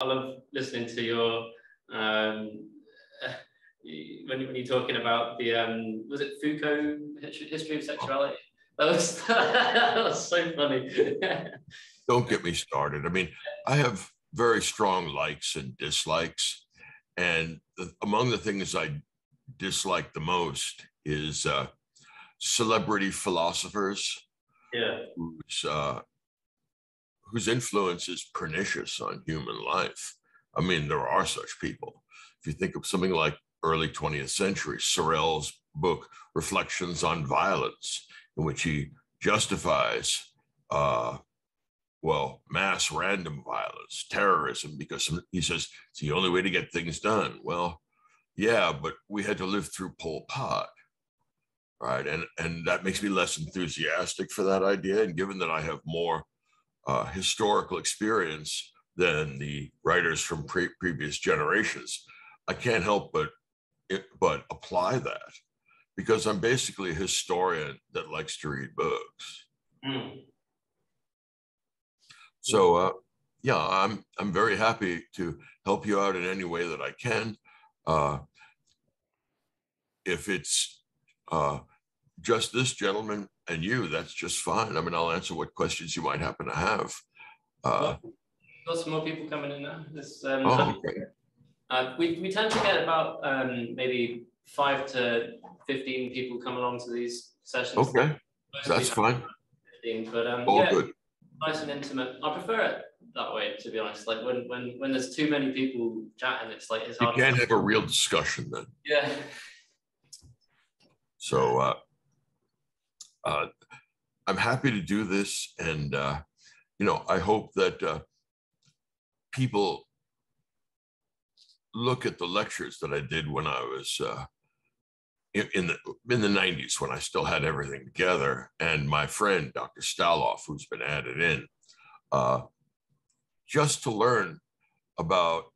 I love listening to your when you're talking about the was it Foucault history of sexuality? That was so funny. Don't get me started. I mean, I have very strong likes and dislikes, and among the things I dislike the most is celebrity philosophers. Yeah. Whose influence is pernicious on human life. I mean, there are such people. If you think of something like early 20th century, Sorel's book, Reflections on Violence, in which he justifies, mass random violence, terrorism, because he says it's the only way to get things done. Well, yeah, but we had to live through Pol Pot, right? And that makes me less enthusiastic for that idea. And given that I have more historical experience than the writers from previous generations, I can't help but apply that, because I'm basically a historian that likes to read books. Mm. So yeah, I'm very happy to help you out in any way that I can. If it's just this gentleman and you, that's just fine. I mean, I'll answer what questions you might happen to have. Got some more people coming in now. Okay. We tend to get about maybe 5 to 15 people coming along to these sessions. Okay, that's fine. 15, but all yeah, good. Nice and intimate. I prefer it that way, to be honest. Like when there's too many people chatting, it's like it's hard. You can't have a real discussion then. Yeah. So I'm happy to do this, and I hope that people look at the lectures that I did when I was in the 90s, when I still had everything together, and my friend Dr. Staloff, who's been added in, just to learn about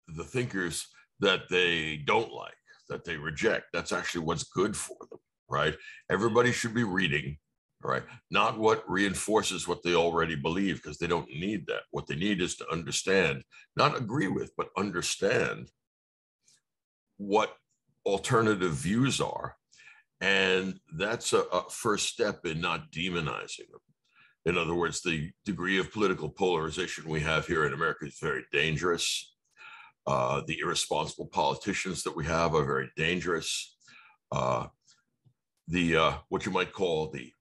the thinkers that they don't like, that they reject. That's actually what's good for them, right? Everybody should be reading, right? Not what reinforces what they already believe, because they don't need that. What they need is to understand, not agree with, but understand what alternative views are. And that's a first step in not demonizing them. In other words, the degree of political polarization we have here in America is very dangerous. The irresponsible politicians that we have are very dangerous. What you might call the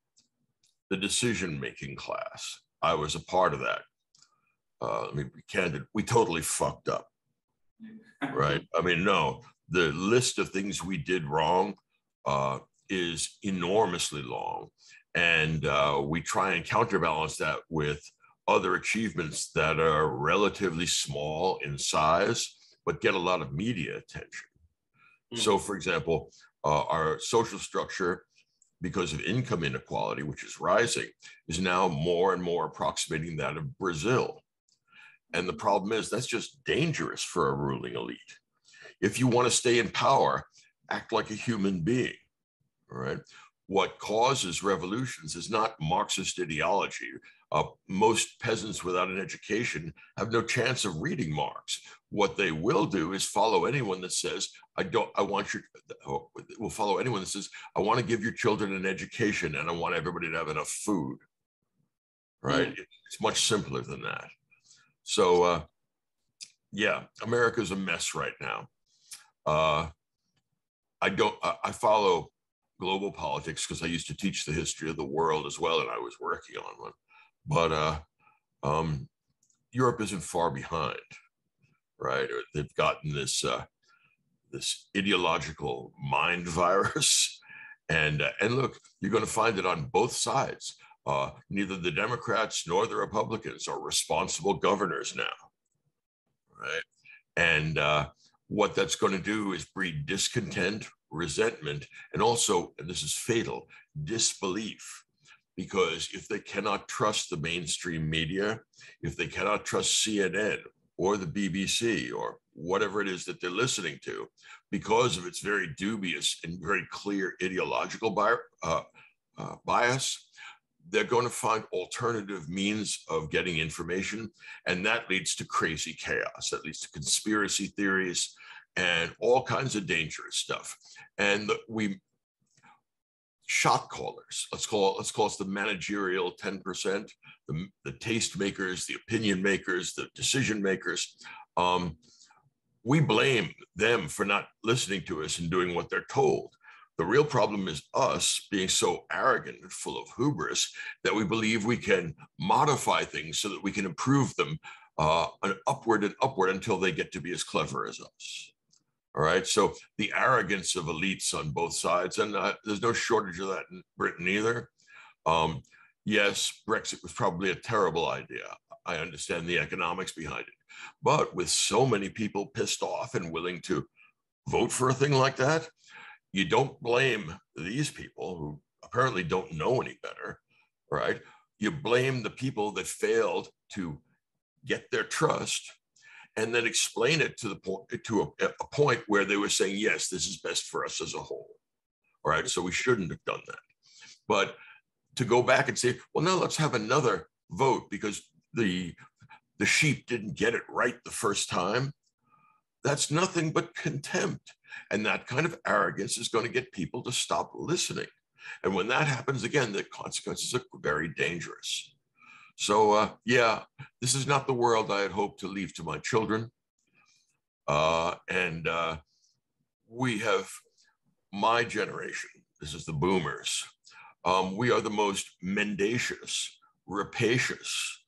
decision-making class. I was a part of that. Let me be candid. We totally fucked up, right? I mean, no, the list of things we did wrong is enormously long. And we try and counterbalance that with other achievements that are relatively small in size, but get a lot of media attention. Mm-hmm. So, for example, our social structure, because of income inequality, which is rising, is now more and more approximating that of Brazil. And the problem is that's just dangerous for a ruling elite. If you want to stay in power, act like a human being, right? What causes revolutions is not Marxist ideology. Most peasants without an education have no chance of reading Marx. What they will do is follow anyone that says, will follow anyone that says, I want to give your children an education and I want everybody to have enough food, right? Mm. It's much simpler than that. So yeah, America's a mess right now. I follow global politics because I used to teach the history of the world as well, and I was working on one. But Europe isn't far behind, right? They've gotten this this ideological mind virus, and look, you're going to find it on both sides. Neither the Democrats nor the Republicans are responsible governors now, right? And what that's going to do is breed discontent, resentment, and also, and this is fatal, disbelief. Because if they cannot trust the mainstream media, if they cannot trust CNN or the BBC or whatever it is that they're listening to, because of its very dubious and very clear ideological bias, they're going to find alternative means of getting information, and that leads to crazy chaos. That leads to conspiracy theories and all kinds of dangerous stuff. And we shot callers, let's call us the managerial 10%, the taste makers, the opinion makers, the decision makers. We blame them for not listening to us and doing what they're told. The real problem is us being so arrogant and full of hubris that we believe we can modify things so that we can improve them upward and upward until they get to be as clever as us. All right. So the arrogance of elites on both sides, and there's no shortage of that in Britain either. Yes, Brexit was probably a terrible idea. I understand the economics behind it. But with so many people pissed off and willing to vote for a thing like that, you don't blame these people who apparently don't know any better, right? You blame the people that failed to get their trust and then explain it to a point where they were saying, yes, this is best for us as a whole, all right? So we shouldn't have done that. But to go back and say, well, no, let's have another vote because the sheep didn't get it right the first time, that's nothing but contempt. And that kind of arrogance is going to get people to stop listening. And when that happens, again, the consequences are very dangerous. So, yeah, this is not the world I had hoped to leave to my children. We have, my generation, this is the boomers, we are the most mendacious, rapacious,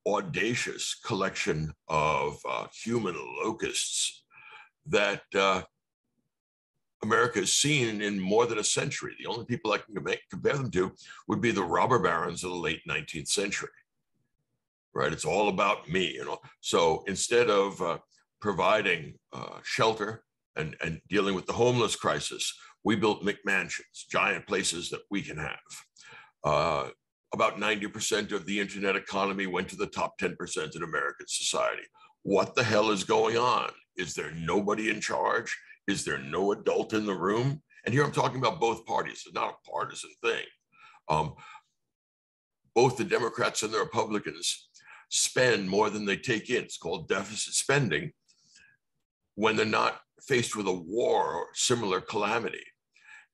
audacious collection of human locusts that America has seen in more than a century. The only people I can compare them to would be the robber barons of the late 19th century, right? It's all about me, you know. So instead of providing shelter and dealing with the homeless crisis, we built McMansions, giant places that we can have. About 90% of the internet economy went to the top 10% in American society. What the hell is going on? Is there nobody in charge? Is there no adult in the room? And here I'm talking about both parties. It's not a partisan thing. Both the Democrats and the Republicans spend more than they take in. It's called deficit spending when they're not faced with a war or similar calamity.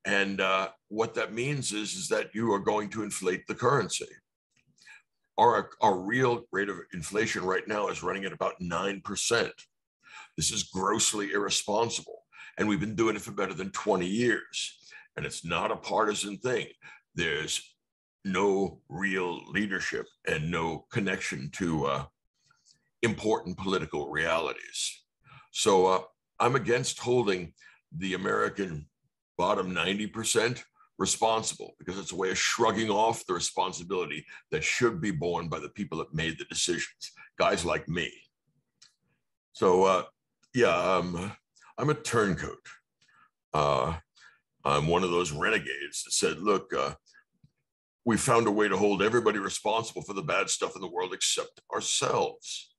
And what that means is that you are going to inflate the currency. Our real rate of inflation right now is running at about 9%. This is grossly irresponsible. And we've been doing it for better than 20 years. And it's not a partisan thing. There's no real leadership and no connection to important political realities. So I'm against holding the American bottom 90% responsible, because it's a way of shrugging off the responsibility that should be borne by the people that made the decisions, guys like me. So yeah, I'm a turncoat. I'm one of those renegades that said, look, we found a way to hold everybody responsible for the bad stuff in the world except ourselves.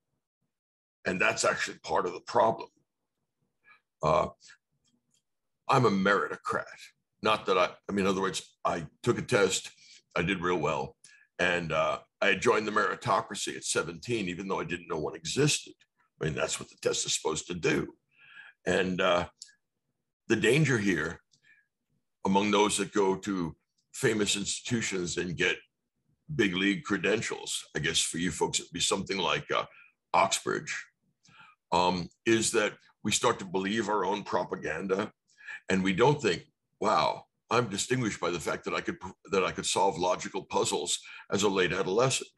And that's actually part of the problem. I'm a meritocrat. Not that I mean, in other words, I took a test, I did real well, and I joined the meritocracy at 17, even though I didn't know one existed. I mean, that's what the test is supposed to do. And the danger here among those that go to famous institutions and get big league credentials, I guess for you folks, it'd be something like Oxbridge, is that we start to believe our own propaganda, and we don't think, wow, I'm distinguished by the fact that I could solve logical puzzles as a late adolescent.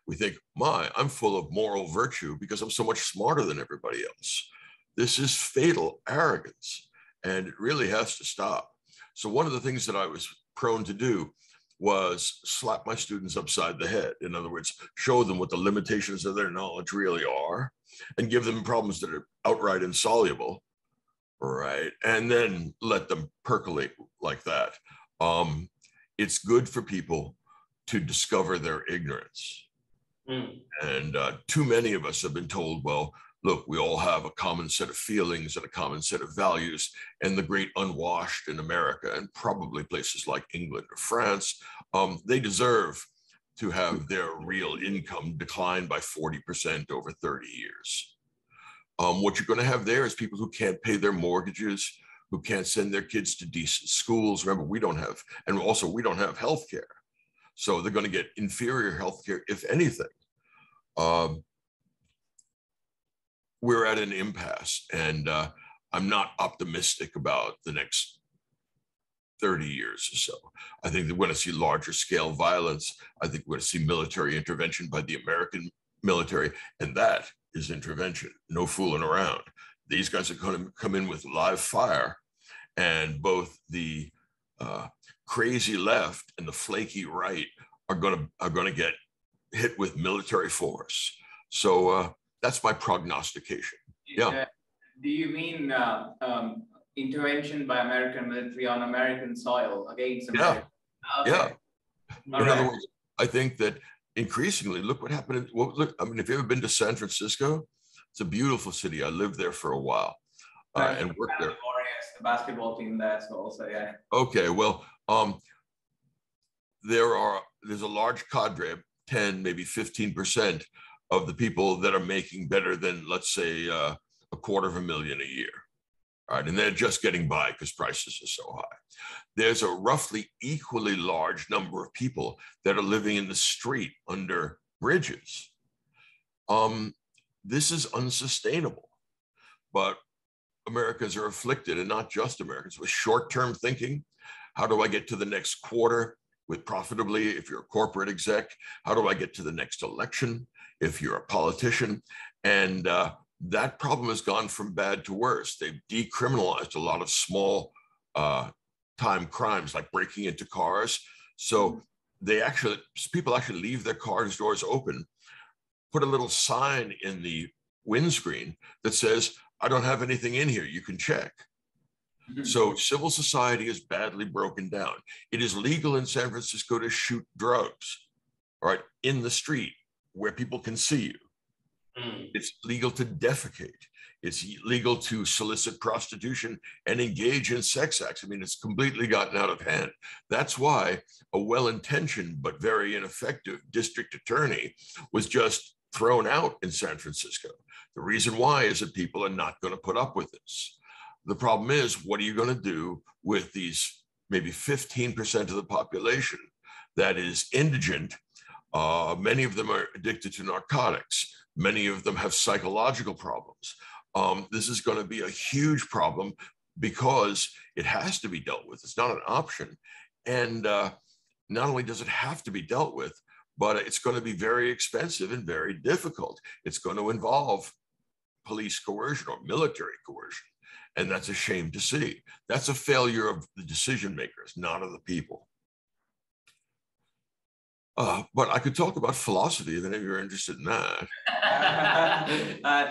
We think, I'm full of moral virtue because I'm so much smarter than everybody else. This is fatal arrogance, and it really has to stop. So one of the things that I was prone to do was slap my students upside the head. In other words, show them what the limitations of their knowledge really are and give them problems that are outright insoluble, right? And then let them percolate like that. It's good for people to discover their ignorance. And too many of us have been told, well, look, we all have a common set of feelings and a common set of values, and the great unwashed in America and probably places like England or France, they deserve to have their real income decline by 40% over 30 years. What you're going to have there is people who can't pay their mortgages, who can't send their kids to decent schools. Remember, we don't have, and also we don't have health care. So they're going to get inferior health care, if anything. We're at an impasse, and I'm not optimistic about the next 30 years or so. I think that we're going to see larger scale violence. I think we're going to see military intervention by the American military, and that is intervention, no fooling around. These guys are going to come in with live fire, and both the crazy left and the flaky right are going to get hit with military force. So that's my prognostication. Yeah. Do you mean intervention by American military on American soil against America? Yeah. Okay. Yeah. In other words, I think that increasingly, look what happened. Look, I mean, if you've ever been to San Francisco, it's a beautiful city. I lived there for a while and worked there. The basketball team there, so also, yeah. Okay, well, there's a large cadre, 10, maybe 15% of the people that are making better than, let's say, $250,000 a year. All right, and they're just getting by because prices are so high. There's a roughly equally large number of people that are living in the street under bridges. This is unsustainable, but Americans are afflicted, and not just Americans, with short-term thinking. How do I get to the next quarter with profitably if you're a corporate exec? How do I get to the next election if you're a politician? And that problem has gone from bad to worse. They've decriminalized a lot of small time crimes like breaking into cars. So people actually leave their cars doors open, put a little sign in the windscreen that says, I don't have anything in here, you can check. Mm-hmm. So civil society is badly broken down. It is legal in San Francisco to shoot drugs, all right, in the street where people can see you. Mm. It's legal to defecate. It's legal to solicit prostitution and engage in sex acts. I mean, it's completely gotten out of hand. That's why a well-intentioned but very ineffective district attorney was just thrown out in San Francisco. The reason why is that people are not going to put up with this. The problem is, what are you going to do with these maybe 15% of the population that is indigent? Many of them are addicted to narcotics. Many of them have psychological problems. This is going to be a huge problem because it has to be dealt with. It's not an option. And not only does it have to be dealt with, but it's going to be very expensive and very difficult. It's going to involve police coercion or military coercion. And that's a shame to see. That's a failure of the decision makers, not of the people. But I could talk about philosophy if any of you are interested in that.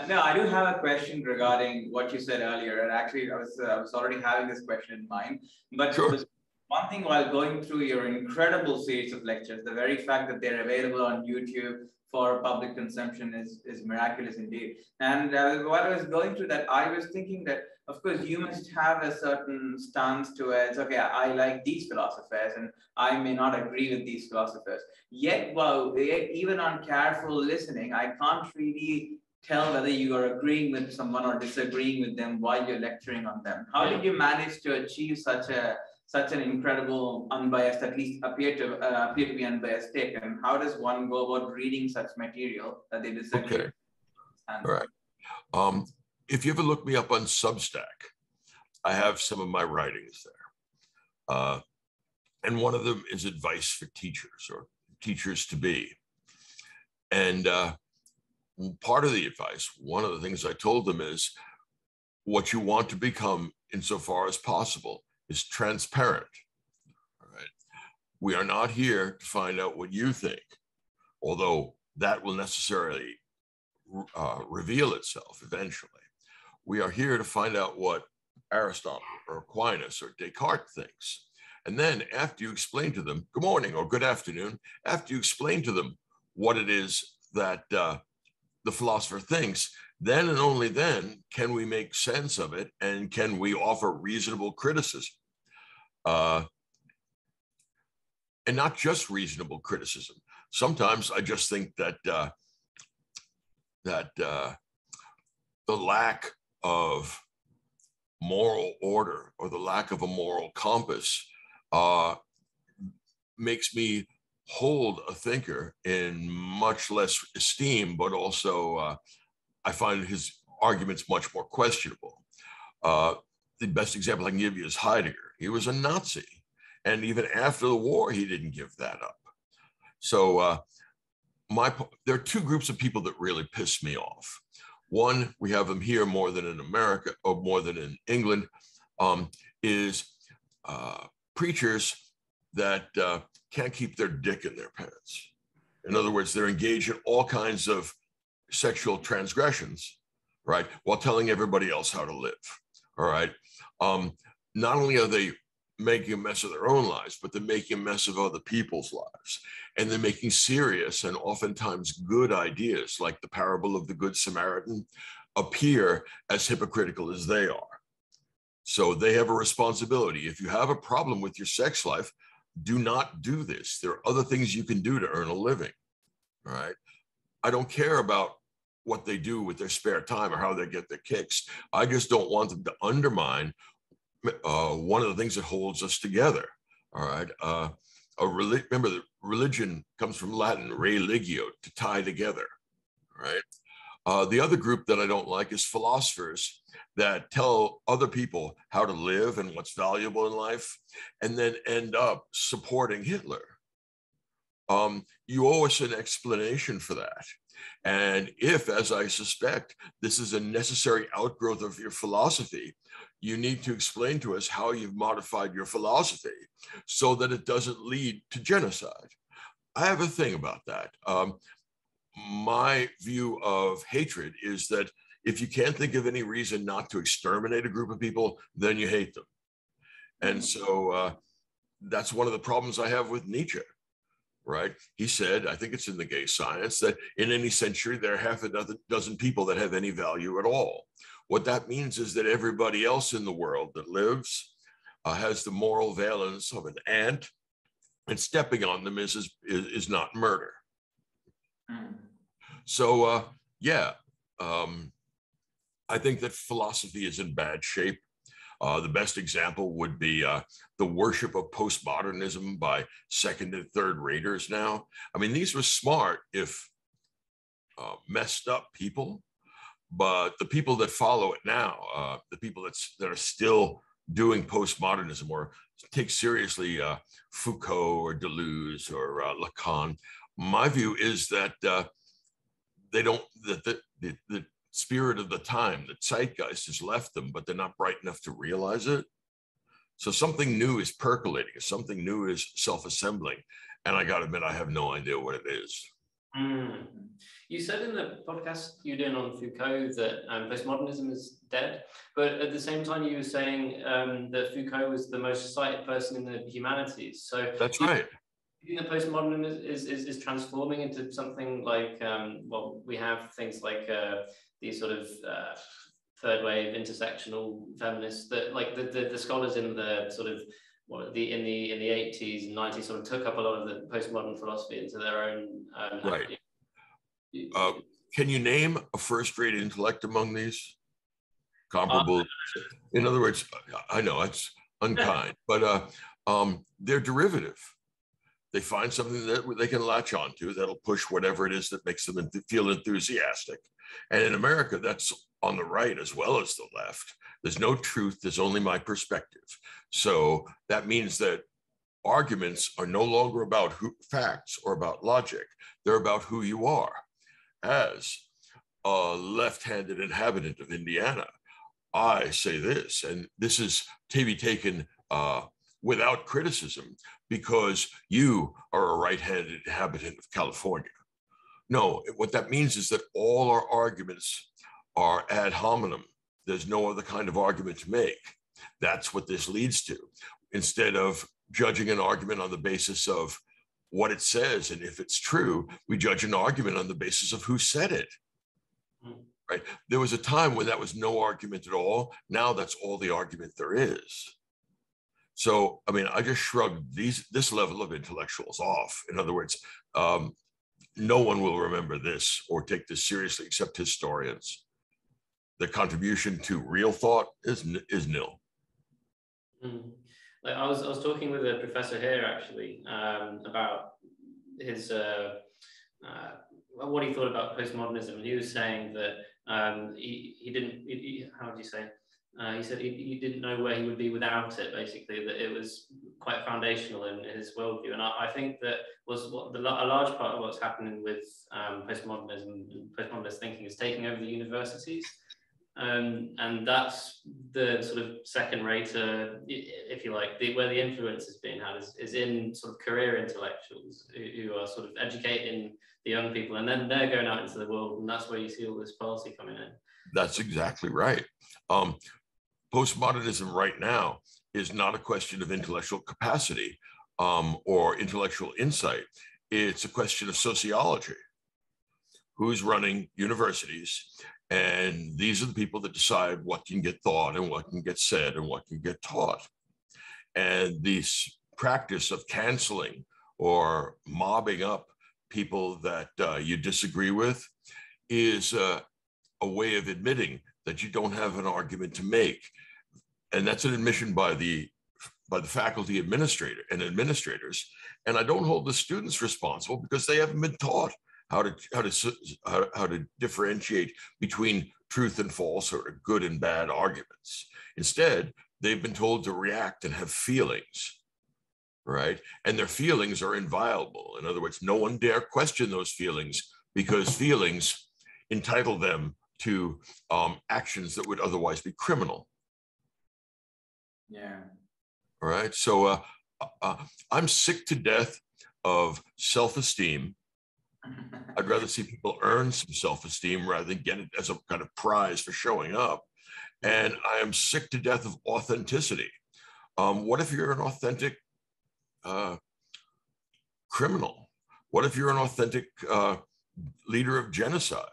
No, I do have a question regarding what you said earlier. And actually, I was already having this question in mind. But sure. One thing while going through your incredible series of lectures, the very fact that they're available on YouTube for public consumption is miraculous indeed. And while I was going through that, I was thinking that, of course, you must have a certain stance to it. Okay, I like these philosophers and I may not agree with these philosophers. Yet, well, even on careful listening, I can't really tell whether you are agreeing with someone or disagreeing with them while you're lecturing on them. How did you manage to achieve such an incredible unbiased, at least appear to be unbiased take? And how does one go about reading such material that they disagree? Okay. All right. If you ever look me up on Substack, I have some of my writings there. And one of them is advice for teachers or teachers to be. And part of the advice, one of the things I told them is what you want to become insofar as possible is transparent. All right. We are not here to find out what you think, although that will necessarily reveal itself eventually. We are here to find out what Aristotle or Aquinas or Descartes thinks. And then after you explain to them, good morning or good afternoon, after you explain to them what it is that the philosopher thinks, then and only then can we make sense of it and can we offer reasonable criticism. And not just reasonable criticism. Sometimes I just think that the lack of moral order or the lack of a moral compass makes me hold a thinker in much less esteem, but also I find his arguments much more questionable. The best example I can give you is Heidegger. He was a Nazi. And even after the war, he didn't give that up. So there are two groups of people that really piss me off. One, we have them here more than in America or more than in England, is preachers that can't keep their dick in their pants. In other words, they're engaged in all kinds of sexual transgressions, right, while telling everybody else how to live, all right? Not only are they making a mess of their own lives, but they're making a mess of other people's lives. And they're making serious and oftentimes good ideas, like the parable of the Good Samaritan, appear as hypocritical as they are. So they have a responsibility. If you have a problem with your sex life, do not do this. There are other things you can do to earn a living, all right? I don't care about what they do with their spare time or how they get their kicks. I just don't want them to undermine one of the things that holds us together, all right? Remember, that religion comes from Latin, religio, to tie together, right? The other group that I don't like is philosophers that tell other people how to live and what's valuable in life, and then end up supporting Hitler. You owe us an explanation for that. And if, as I suspect, this is a necessary outgrowth of your philosophy, you need to explain to us how you've modified your philosophy so that it doesn't lead to genocide. I have a thing about that. My view of hatred is that if you can't think of any reason not to exterminate a group of people, then you hate them. And so that's one of the problems I have with Nietzsche, right? He said, I think it's in The Gay Science, that in any century, there are half a dozen people that have any value at all. What that means is that everybody else in the world that lives has the moral valence of an ant, and stepping on them is not murder. So, I think that philosophy is in bad shape. The best example would be the worship of postmodernism by second and third raters now. I mean, these were smart, if messed up people, but the people that follow it now, the people that are still doing postmodernism or take seriously Foucault or Deleuze or Lacan, my view is that they don't, that the spirit of the time, the zeitgeist has left them, but they're not bright enough to realize it. So something new is percolating, something new is self-assembling. And I gotta admit, I have no idea what it is. You said in the podcast you did on Foucault that postmodernism is dead, but at the same time you were saying that Foucault was the most cited person in the humanities. So that's right. You think the postmodernism is transforming into something like, well, we have things like these sort of third wave intersectional feminists that, like the scholars in the sort of in the 80s and 90s sort of took up a lot of the postmodern philosophy into their own right. Can you name a first-rate intellect among these? Comparable. In other words, I know it's unkind, but they're derivative. They find something that they can latch onto that'll push whatever it is that makes them feel enthusiastic. And in America, that's on the right as well as the left. There's no truth, there's only my perspective. So that means that arguments are no longer about facts or about logic. They're about who you are. As a left-handed inhabitant of Indiana, I say this, and this is to be taken without criticism, because you are a right-handed inhabitant of California. No, what that means is that all our arguments are ad hominem. There's no other kind of argument to make. That's what this leads to. Instead of judging an argument on the basis of what it says, and if it's true, we judge an argument on the basis of who said it. right? There was a time when that was no argument at all. Now that's all the argument there is. So, I mean, I just shrugged this level of intellectuals off. In other words, no one will remember this or take this seriously except historians. The contribution to real thought is nil. Like I was talking with a professor here actually about his what he thought about postmodernism, and he was saying that he didn't. How would you say? He said he didn't know where he would be without it. Basically, that it was quite foundational in his worldview, and I think that was what a large part of what's happening with postmodernism and postmodernist thinking is taking over the universities. And that's the sort of second-rate, if you like, where the influence is being had is in sort of career intellectuals who are sort of educating the young people, and then they're going out into the world, and that's where you see all this policy coming in. That's exactly right. Postmodernism right now is not a question of intellectual capacity or intellectual insight. It's a question of sociology. Who's running universities? And these are the people that decide what can get thought and what can get said and what can get taught. And this practice of canceling or mobbing up people that you disagree with is a way of admitting that you don't have an argument to make. And that's an admission by the faculty administrator and administrators. And I don't hold the students responsible because they haven't been taught how to differentiate between truth and false or good and bad arguments. Instead, they've been told to react and have feelings, right? And their feelings are inviolable. In other words, no one dare question those feelings because feelings entitle them to actions that would otherwise be criminal. Yeah. All right. So I'm sick to death of self-esteem. I'd rather see people earn some self-esteem rather than get it as a kind of prize for showing up. And I am sick to death of authenticity. What if you're an authentic criminal? What if you're an authentic leader of genocide?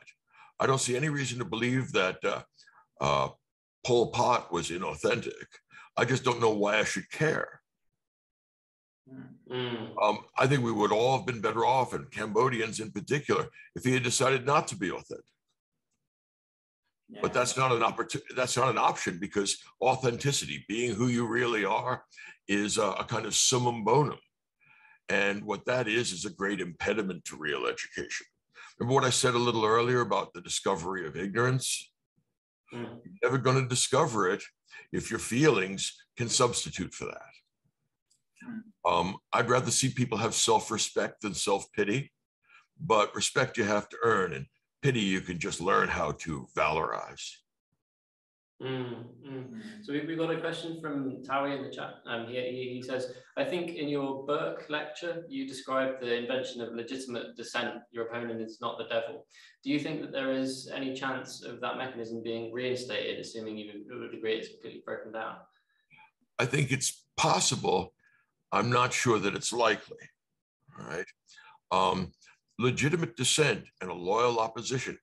I don't see any reason to believe that Pol Pot was inauthentic. I just don't know why I should care. I think we would all have been better off, and Cambodians in particular, if he had decided not to be authentic. Yeah. But that's not an opportunity. That's not an option, because authenticity, being who you really are, is a kind of summum bonum. And what that is a great impediment to real education. Remember what I said a little earlier about the discovery of ignorance? You're never going to discover it if your feelings can substitute for that. I'd rather see people have self-respect than self-pity, but respect you have to earn, and pity you can just learn how to valorize. So we've got a question from Towie in the chat. He says, I think in your Burke lecture, you described the invention of legitimate dissent. Your opponent is not the devil. Do you think that there is any chance of that mechanism being reinstated, assuming you would agree it's completely broken down? I think it's possible. I'm not sure that it's likely, all right? Legitimate dissent and a loyal opposition,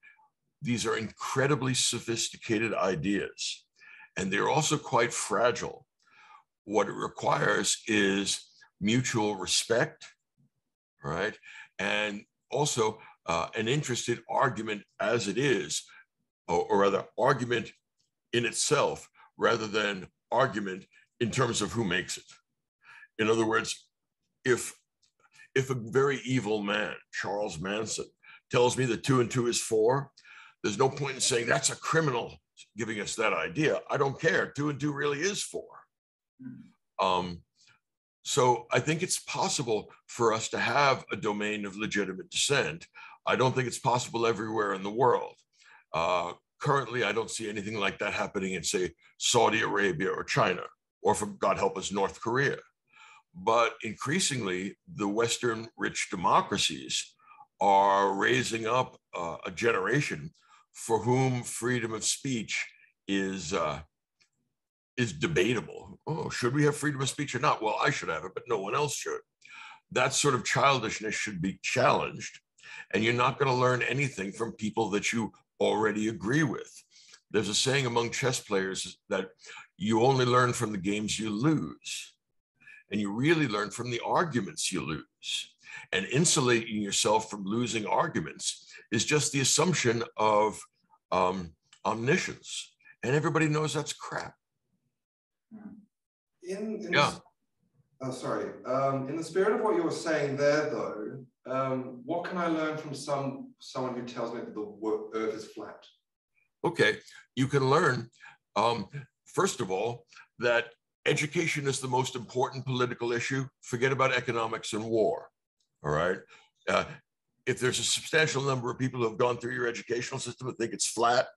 these are incredibly sophisticated ideas, and they're also quite fragile. What it requires is mutual respect, right? And also an interested argument as it is, or rather argument in itself, rather than argument in terms of who makes it. In other words, if a very evil man, Charles Manson, tells me that 2 and 2 is 4, there's no point in saying that's a criminal giving us that idea. I don't care. 2 and 2 really is 4. So I think it's possible for us to have a domain of legitimate dissent. I don't think it's possible everywhere in the world. Currently, I don't see anything like that happening in, say, Saudi Arabia or China, or, for God help us, North Korea. But increasingly, the Western rich democracies are raising up a generation for whom freedom of speech is debatable. Oh, should we have freedom of speech or not? Well, I should have it, but no one else should. That sort of childishness should be challenged. And you're not going to learn anything from people that you already agree with. There's a saying among chess players that you only learn from the games you lose, and you really learn from the arguments you lose. And insulating yourself from losing arguments is just the assumption of omniscience. And everybody knows that's crap. Yeah. Oh, sorry. In the spirit of what you were saying there, though, what can I learn from someone who tells me that the Earth is flat? Okay, you can learn, first of all, that education is the most important political issue. Forget about economics and war, all right? If there's a substantial number of people who have gone through your educational system and think it's flat,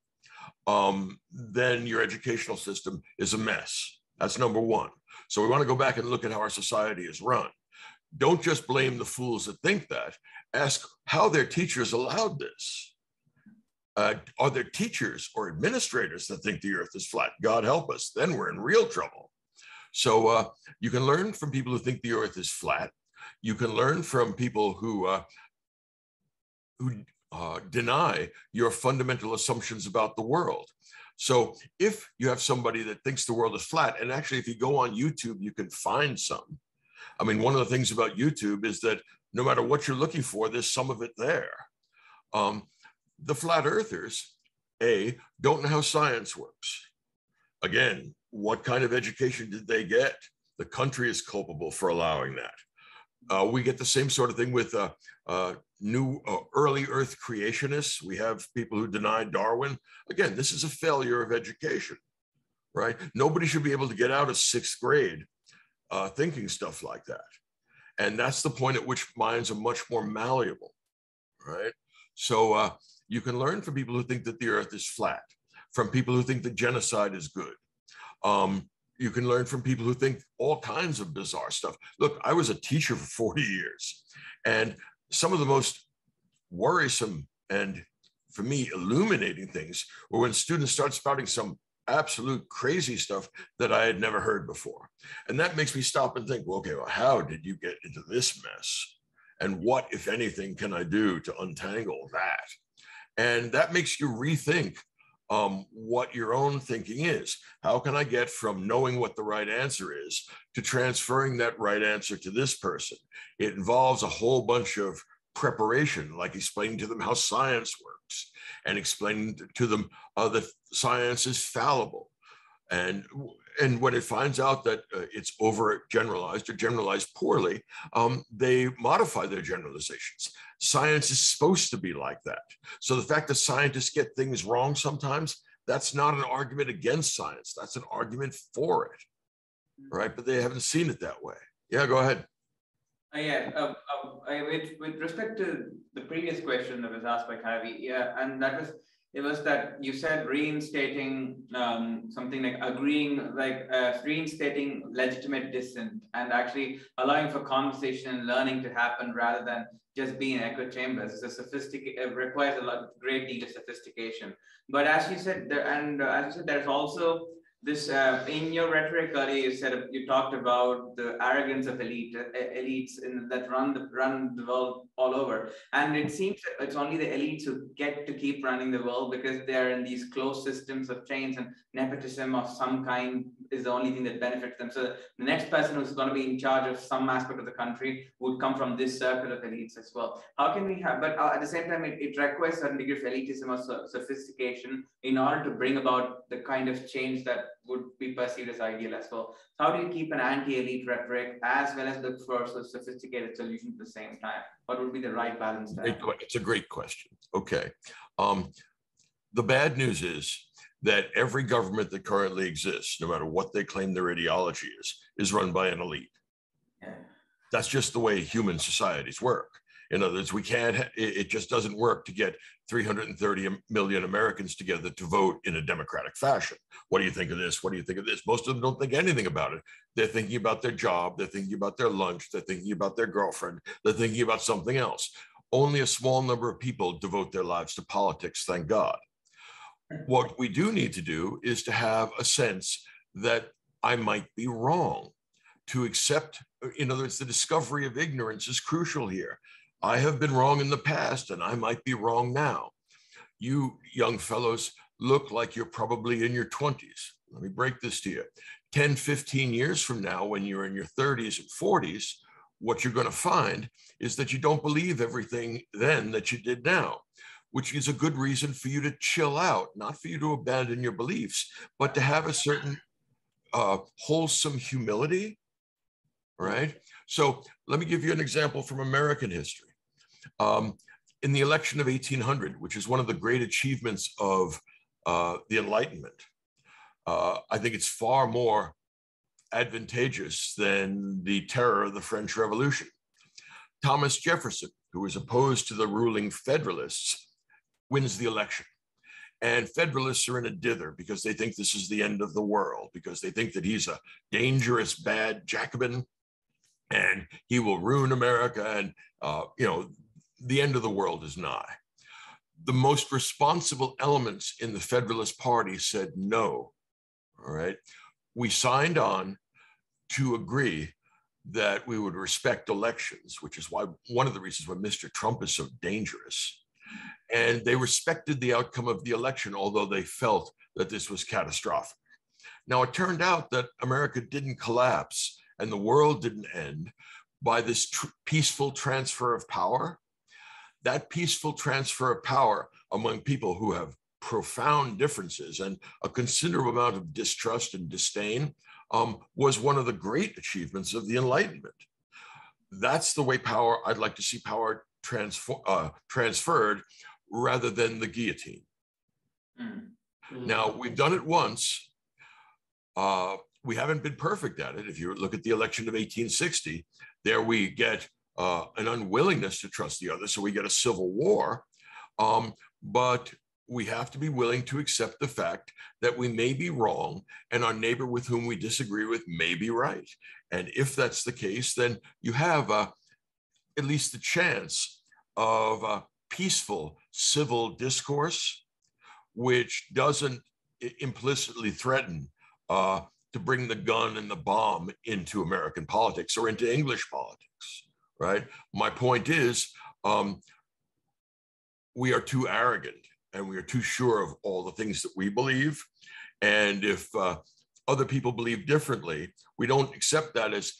then your educational system is a mess. That's number one. So we want to go back and look at how our society is run. Don't just blame the fools that think that. Ask how their teachers allowed this. Are there teachers or administrators that think the earth is flat? God help us, then we're in real trouble. So you can learn from people who think the earth is flat. You can learn from people who deny your fundamental assumptions about the world. So if you have somebody that thinks the world is flat, and actually if you go on YouTube, you can find some. I mean, one of the things about YouTube is that no matter what you're looking for, there's some of it there. The flat earthers, don't know how science works. Again, what kind of education did they get? The country is culpable for allowing that. We get the same sort of thing with new early Earth creationists. We have people who deny Darwin. Again, this is a failure of education, right? Nobody should be able to get out of 6th grade thinking stuff like that. And that's the point at which minds are much more malleable, right? So you can learn from people who think that the earth is flat, from people who think that genocide is good. You can learn from people who think all kinds of bizarre stuff. Look, I was a teacher for 40 years, and some of the most worrisome and, for me, illuminating things were when students start spouting some absolute crazy stuff that I had never heard before. And that makes me stop and think, well, okay, well, how did you get into this mess? And what, if anything, can I do to untangle that? And that makes you rethink what your own thinking is. How can I get from knowing what the right answer is to transferring that right answer to this person? It involves a whole bunch of preparation, like explaining to them how science works and explaining to them that science is fallible. And when it finds out that it's overgeneralized or generalized poorly, they modify their generalizations. Science is supposed to be like that. So the fact that scientists get things wrong sometimes, that's not an argument against science. That's an argument for it, right? But they haven't seen it that way. Yeah, go ahead. With respect to the previous question that was asked by Kavi, and it was that you said reinstating something like reinstating legitimate dissent and actually allowing for conversation and learning to happen rather than just being echo chambers. It requires great deal of sophistication. But as you said, there's also this in your rhetoric earlier. You talked about the arrogance of elites that run the world all over, and it seems that it's only the elites who get to keep running the world because they're in these closed systems of chains, and nepotism of some kind is the only thing that benefits them. So the next person who's going to be in charge of some aspect of the country would come from this circle of elites as well. How can we have? But at the same time, it requires a certain degree of elitism or sophistication in order to bring about the kind of change that would be perceived as ideal as well. So how do you keep an anti-elite rhetoric as well as look for a sophisticated solution at the same time? What would be the right balance there? It's a great question. Okay. The bad news is that every government that currently exists, no matter what they claim their ideology is run by an elite. Yeah. That's just the way human societies work. In other words, it just doesn't work to get 330 million Americans together to vote in a democratic fashion. What do you think of this? What do you think of this? Most of them don't think anything about it. They're thinking about their job. They're thinking about their lunch. They're thinking about their girlfriend. They're thinking about something else. Only a small number of people devote their lives to politics, thank God. What we do need to do is to have a sense that I might be wrong. To accept, in other words, the discovery of ignorance is crucial here. I have been wrong in the past and I might be wrong now. you young fellows look like you're probably in your 20s. Let me break this to you. 10, 15 years from now, when you're in your 30s and 40s, what you're going to find is that you don't believe everything then that you did now, which is a good reason for you to chill out, not for you to abandon your beliefs, but to have a certain wholesome humility, right? So let me give you an example from American history. In the election of 1800, which is one of the great achievements of the Enlightenment, I think it's far more advantageous than the terror of the French Revolution. Thomas Jefferson, who was opposed to the ruling Federalists, wins the election. And Federalists are in a dither because they think this is the end of the world, because they think that he's a dangerous, bad Jacobin and he will ruin America, and the end of the world is nigh. The most responsible elements in the Federalist Party said no. All right. We signed on to agree that we would respect elections, which is why one of the reasons why Mr. Trump is so dangerous. And they respected the outcome of the election, although they felt that this was catastrophic. Now, it turned out that America didn't collapse and the world didn't end by this peaceful transfer of power. That peaceful transfer of power among people who have profound differences and a considerable amount of distrust and disdain was one of the great achievements of the Enlightenment. That's the way I'd like to see power transferred rather than the guillotine. Now, we've done it once. We haven't been perfect at it. If you look at the election of 1860, there we get an unwillingness to trust the other, so we get a civil war. But we have to be willing to accept the fact that we may be wrong and our neighbor with whom we disagree with may be right. And if that's the case, then you have at least the chance of a peaceful civil discourse, which doesn't implicitly threaten to bring the gun and the bomb into American politics or into English politics, right? My point is, we are too arrogant and we are too sure of all the things that we believe. And if other people believe differently, we don't accept that as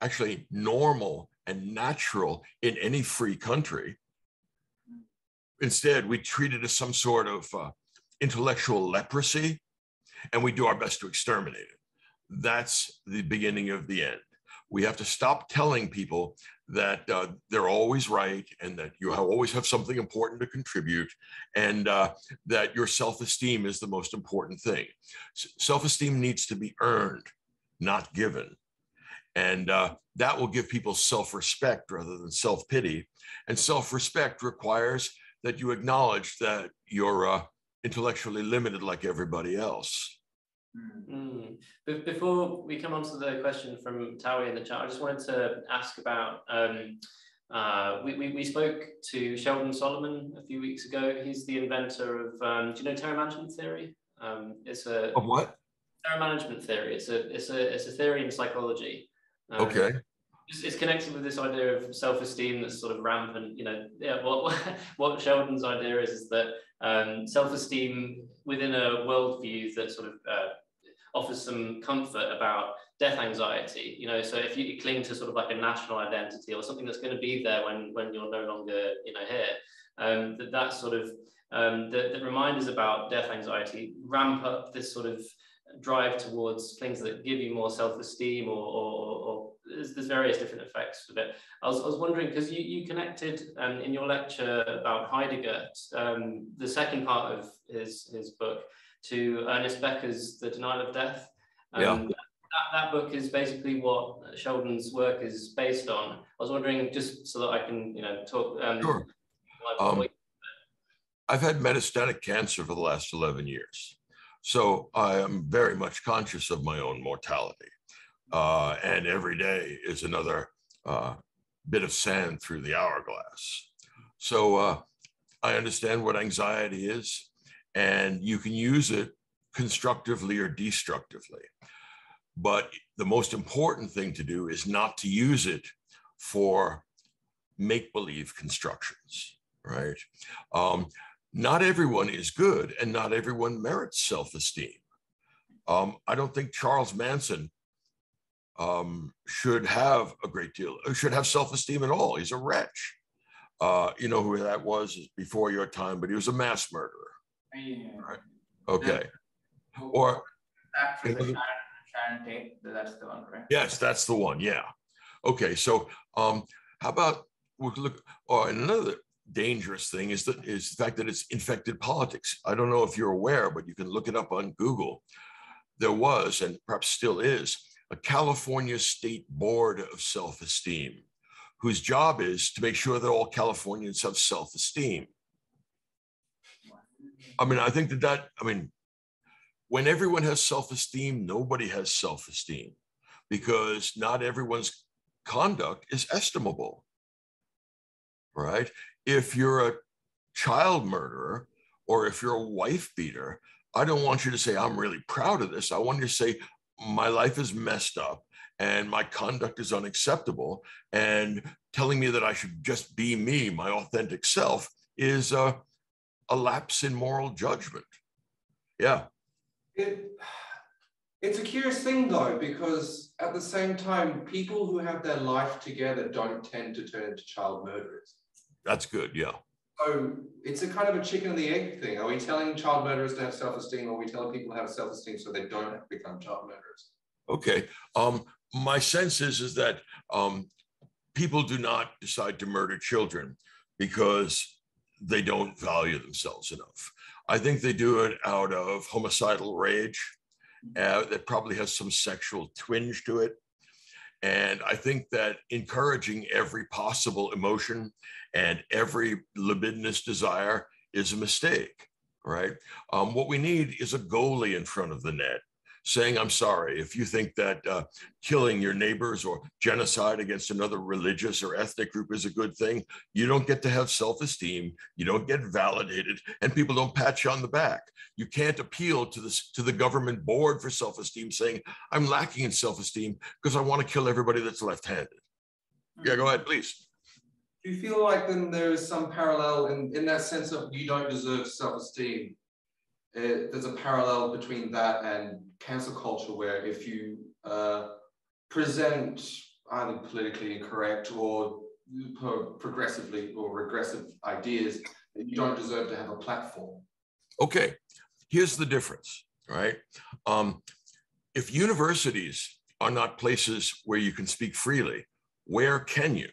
actually normal and natural in any free country. Instead, we treat it as some sort of intellectual leprosy, and we do our best to exterminate it. That's the beginning of the end. We have to stop telling people that they're always right and that you always have something important to contribute, and that your self-esteem is the most important thing. Self-esteem needs to be earned, not given. And that will give people self-respect rather than self-pity. And self-respect requires that you acknowledge that you're intellectually limited like everybody else. Before we come on to the question from Tawi in the chat, I just wanted to ask about, we spoke to Sheldon Solomon a few weeks ago. He's the inventor of, do you know terror management theory? It's a of what? Terror management theory. It's a theory in psychology. Okay. It's connected with this idea of self-esteem that's sort of rampant. What Sheldon's idea is that self-esteem within a worldview that sort of offers some comfort about death anxiety. So if you cling to sort of like a national identity or something that's going to be there when you're no longer here, that sort of the reminders about death anxiety ramp up this sort of drive towards things that give you more self-esteem, or there's various different effects of it. I was wondering, because you connected in your lecture about Heidegger, the second part of his book, to Ernest Becker's The Denial of Death. That book is basically what Sheldon's work is based on. I was wondering, just so that I can talk. Sure. I've had metastatic cancer for the last 11 years. So I am very much conscious of my own mortality. And every day is another bit of sand through the hourglass. So I understand what anxiety is, and you can use it constructively or destructively. But the most important thing to do is not to use it for make-believe constructions, right? not everyone is good and not everyone merits self-esteem. I don't think Charles Manson should have a great deal, should have self-esteem at all. He's a wretch. You know who that was before your time, but he was a mass murderer. Yeah. Right? Okay. Or Sharon Tate, that's the one, right? yes, that's the one. Yeah. Okay. So how about we look? Oh, and another dangerous thing is the fact that it's infected politics. I don't know if you're aware, but you can look it up on Google. There was, and perhaps still is, a California State Board of Self-Esteem, whose job is to make sure that all Californians have self-esteem. I mean, I think when everyone has self-esteem, nobody has self-esteem, because not everyone's conduct is estimable, right? If you're a child murderer or if you're a wife beater, I don't want you to say, I'm really proud of this. I want you to say, my life is messed up and my conduct is unacceptable, and telling me that I should just be me, my authentic self, is a lapse in moral judgment. Yeah. It's a curious thing though, because at the same time, people who have their life together don't tend to turn into child murderers. That's good, yeah. So it's a kind of a chicken and the egg thing. Are we telling child murderers to have self-esteem, or are we telling people to have self-esteem so they don't have to become child murderers? Okay. My sense is that people do not decide to murder children because they don't value themselves enough. I think they do it out of homicidal rage that probably has some sexual twinge to it. And I think that encouraging every possible emotion and every libidinous desire is a mistake, right? What we need is a goalie in front of the net saying, I'm sorry, if you think that killing your neighbors or genocide against another religious or ethnic group is a good thing, you don't get to have self-esteem, you don't get validated, and people don't pat you on the back. You can't appeal to the government board for self-esteem saying, I'm lacking in self-esteem because I want to kill everybody that's left-handed. Yeah, go ahead, please. Do you feel like then there is some parallel in that sense of you don't deserve self-esteem? There's a parallel between that and cancel culture, where if you present either politically incorrect or progressively or regressive ideas, that you don't deserve to have a platform. Okay, here's the difference, right? If universities are not places where you can speak freely, where can you,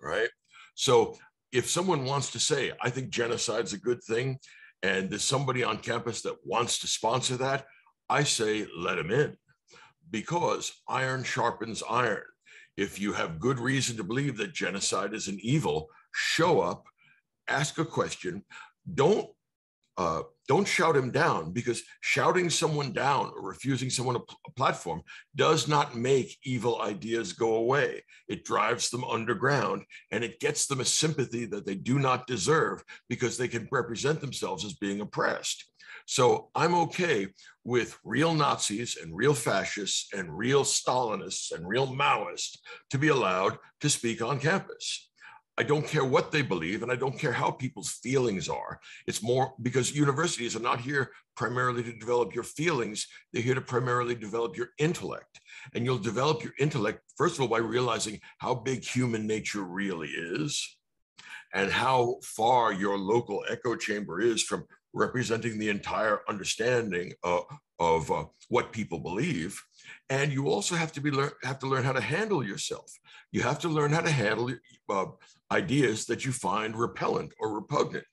right? So if someone wants to say, I think genocide's a good thing, and there's somebody on campus that wants to sponsor that, I say, let them in, because iron sharpens iron. If you have good reason to believe that genocide is an evil, show up, ask a question. Don't shout him down, because shouting someone down or refusing someone a platform does not make evil ideas go away. It drives them underground, and it gets them a sympathy that they do not deserve because they can represent themselves as being oppressed. So I'm okay with real Nazis and real fascists and real Stalinists and real Maoists to be allowed to speak on campus. I don't care what they believe, and I don't care how people's feelings are. It's more because universities are not here primarily to develop your feelings. They're here to primarily develop your intellect. And you'll develop your intellect, first of all, by realizing how big human nature really is and how far your local echo chamber is from representing the entire understanding of what people believe. And you also have to learn how to handle yourself. You have to learn how to handle ideas that you find repellent or repugnant.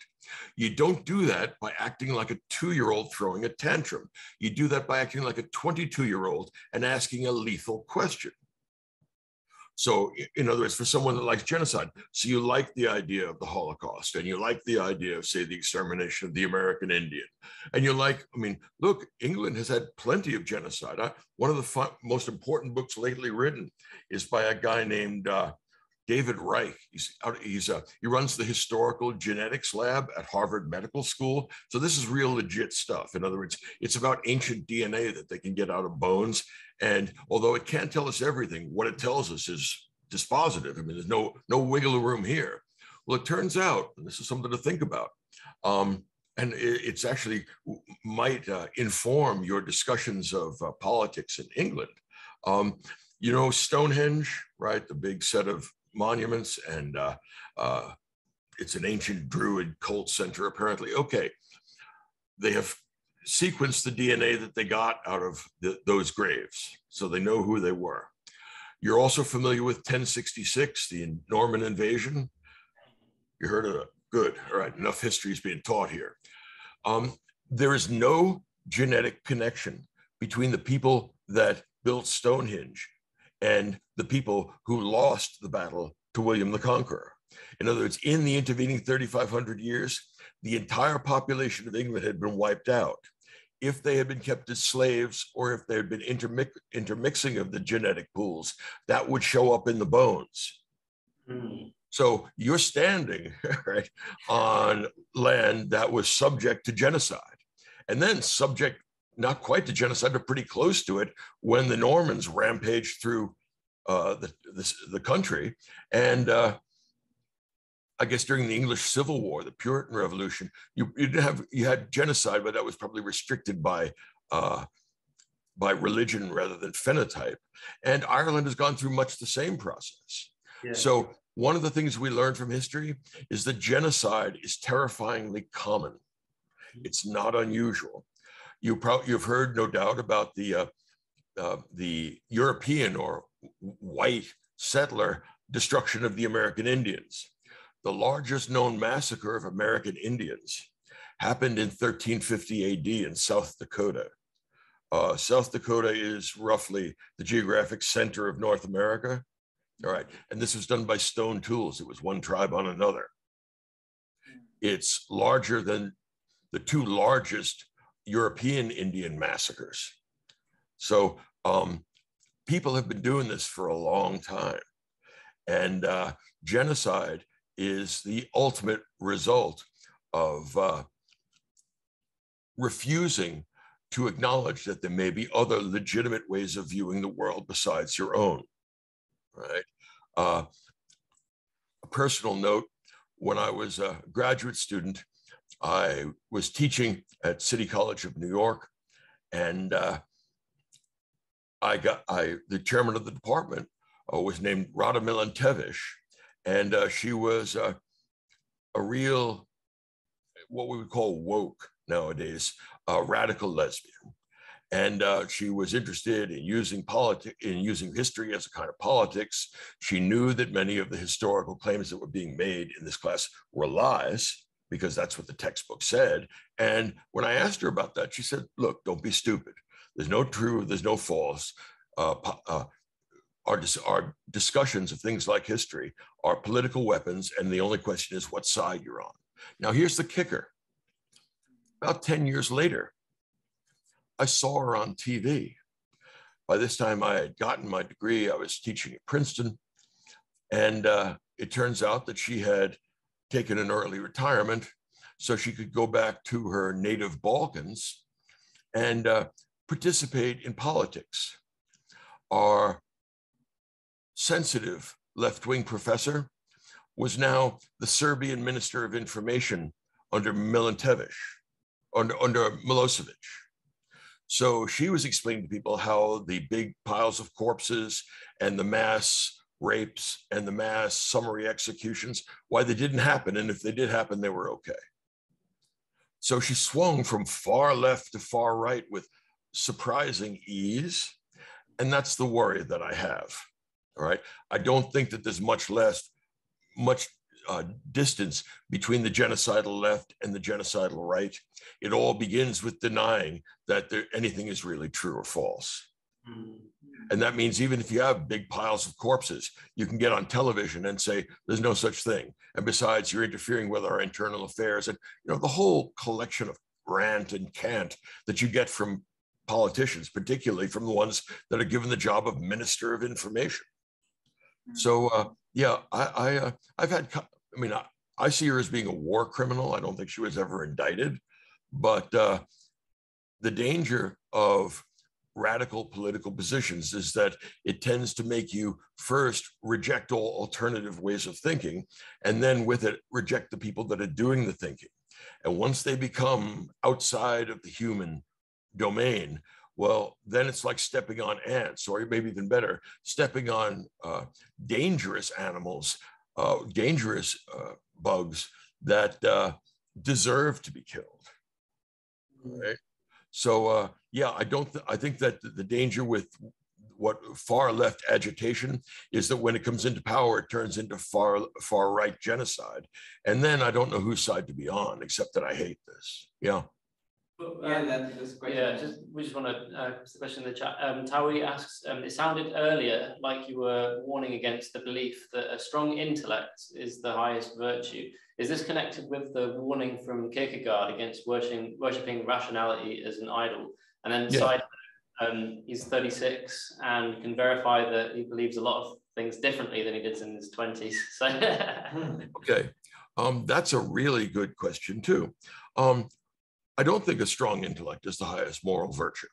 You don't do that by acting like a 2-year-old throwing a tantrum. You do that by acting like a 22-year-old and asking a lethal question. So in other words, for someone that likes genocide, so you like the idea of the Holocaust, and you like the idea of, say, the extermination of the American Indian. And you're like, I mean, look, England has had plenty of genocide. One of the most important books lately written is by a guy named David Reich. He runs the historical genetics lab at Harvard Medical School. So this is real legit stuff. In other words, it's about ancient DNA that they can get out of bones. And although it can't tell us everything, what it tells us is dispositive. I mean, there's no wiggle room here. Well, it turns out, and this is something to think about, And it's actually might inform your discussions of politics in England. You know, Stonehenge, right? The big set of monuments, and it's an ancient Druid cult center, apparently. Okay, they have sequenced the DNA that they got out of those graves, so they know who they were. You're also familiar with 1066, the Norman invasion. You heard of it? Good. All right, enough history is being taught here. There is no genetic connection between the people that built Stonehenge and the people who lost the battle to William the Conqueror. In other words, in the intervening 3,500 years, the entire population of England had been wiped out. If they had been kept as slaves, or if there had been intermixing of the genetic pools, that would show up in the bones. Mm. So you're standing right on land that was subject to genocide, and then subject not quite to genocide, but pretty close to it, when the Normans rampaged through the country. And I guess during the English Civil War, the Puritan Revolution, you had genocide, but that was probably restricted by religion rather than phenotype. And Ireland has gone through much the same process. Yeah. So one of the things we learned from history is that genocide is terrifyingly common. It's not unusual. You've heard, no doubt, about the European or white settler destruction of the American Indians. The largest known massacre of American Indians happened in 1350 AD in South Dakota. South Dakota is roughly the geographic center of North America. All right, and this was done by stone tools. It was one tribe on another. It's larger than the two largest European Indian massacres. So people have been doing this for a long time. And genocide is the ultimate result of refusing to acknowledge that there may be other legitimate ways of viewing the world besides your own, right? A personal note, when I was a graduate student, I was teaching at City College of New York, and the chairman of the department was named Rada Milantevish, and she was a real, what we would call woke nowadays, radical lesbian. And she was interested in using history as a kind of politics. She knew that many of the historical claims that were being made in this class were lies, because that's what the textbook said. And when I asked her about that, she said, look, don't be stupid. There's no true, there's no false. Our discussions of things like history are political weapons, and the only question is what side you're on. Now, here's the kicker. About 10 years later, I saw her on TV. By this time, I had gotten my degree. I was teaching at Princeton. And it turns out that she had taken an early retirement so she could go back to her native Balkans and participate in politics. Our sensitive left-wing professor was now the Serbian Minister of Information under Milantević, under Milosevic. So she was explaining to people how the big piles of corpses and the mass rapes and the mass summary executions, why they didn't happen, and if they did happen, they were okay. So she swung from far left to far right with surprising ease, and that's the worry that I have. All right, I don't think that there's much distance between the genocidal left and the genocidal right. It all begins with denying that anything is really true or false. And that means even if you have big piles of corpses, you can get on television and say, there's no such thing. And besides, you're interfering with our internal affairs. And the whole collection of rant and cant that you get from politicians, particularly from the ones that are given the job of Minister of Information. So yeah, I've had, I see her as being a war criminal. I don't think she was ever indicted, but the danger of radical political positions is that it tends to make you first reject all alternative ways of thinking, and then with it, reject the people that are doing the thinking. And once they become outside of the human domain, well, then it's like stepping on ants, or maybe even better, stepping on dangerous animals, dangerous bugs that deserve to be killed. Right? So yeah, I think that the danger with what far left agitation is that when it comes into power, it turns into far right genocide. And then I don't know whose side to be on, except that I hate this. Yeah. That's question. Yeah, we just want to question in the chat. Tawi asks, it sounded earlier like you were warning against the belief that a strong intellect is the highest virtue. Is this connected with the warning from Kierkegaard against worshipping rationality as an idol? And then side, he's 36 and can verify that he believes a lot of things differently than he did in his 20s. So okay, that's a really good question too. I don't think a strong intellect is the highest moral virtue,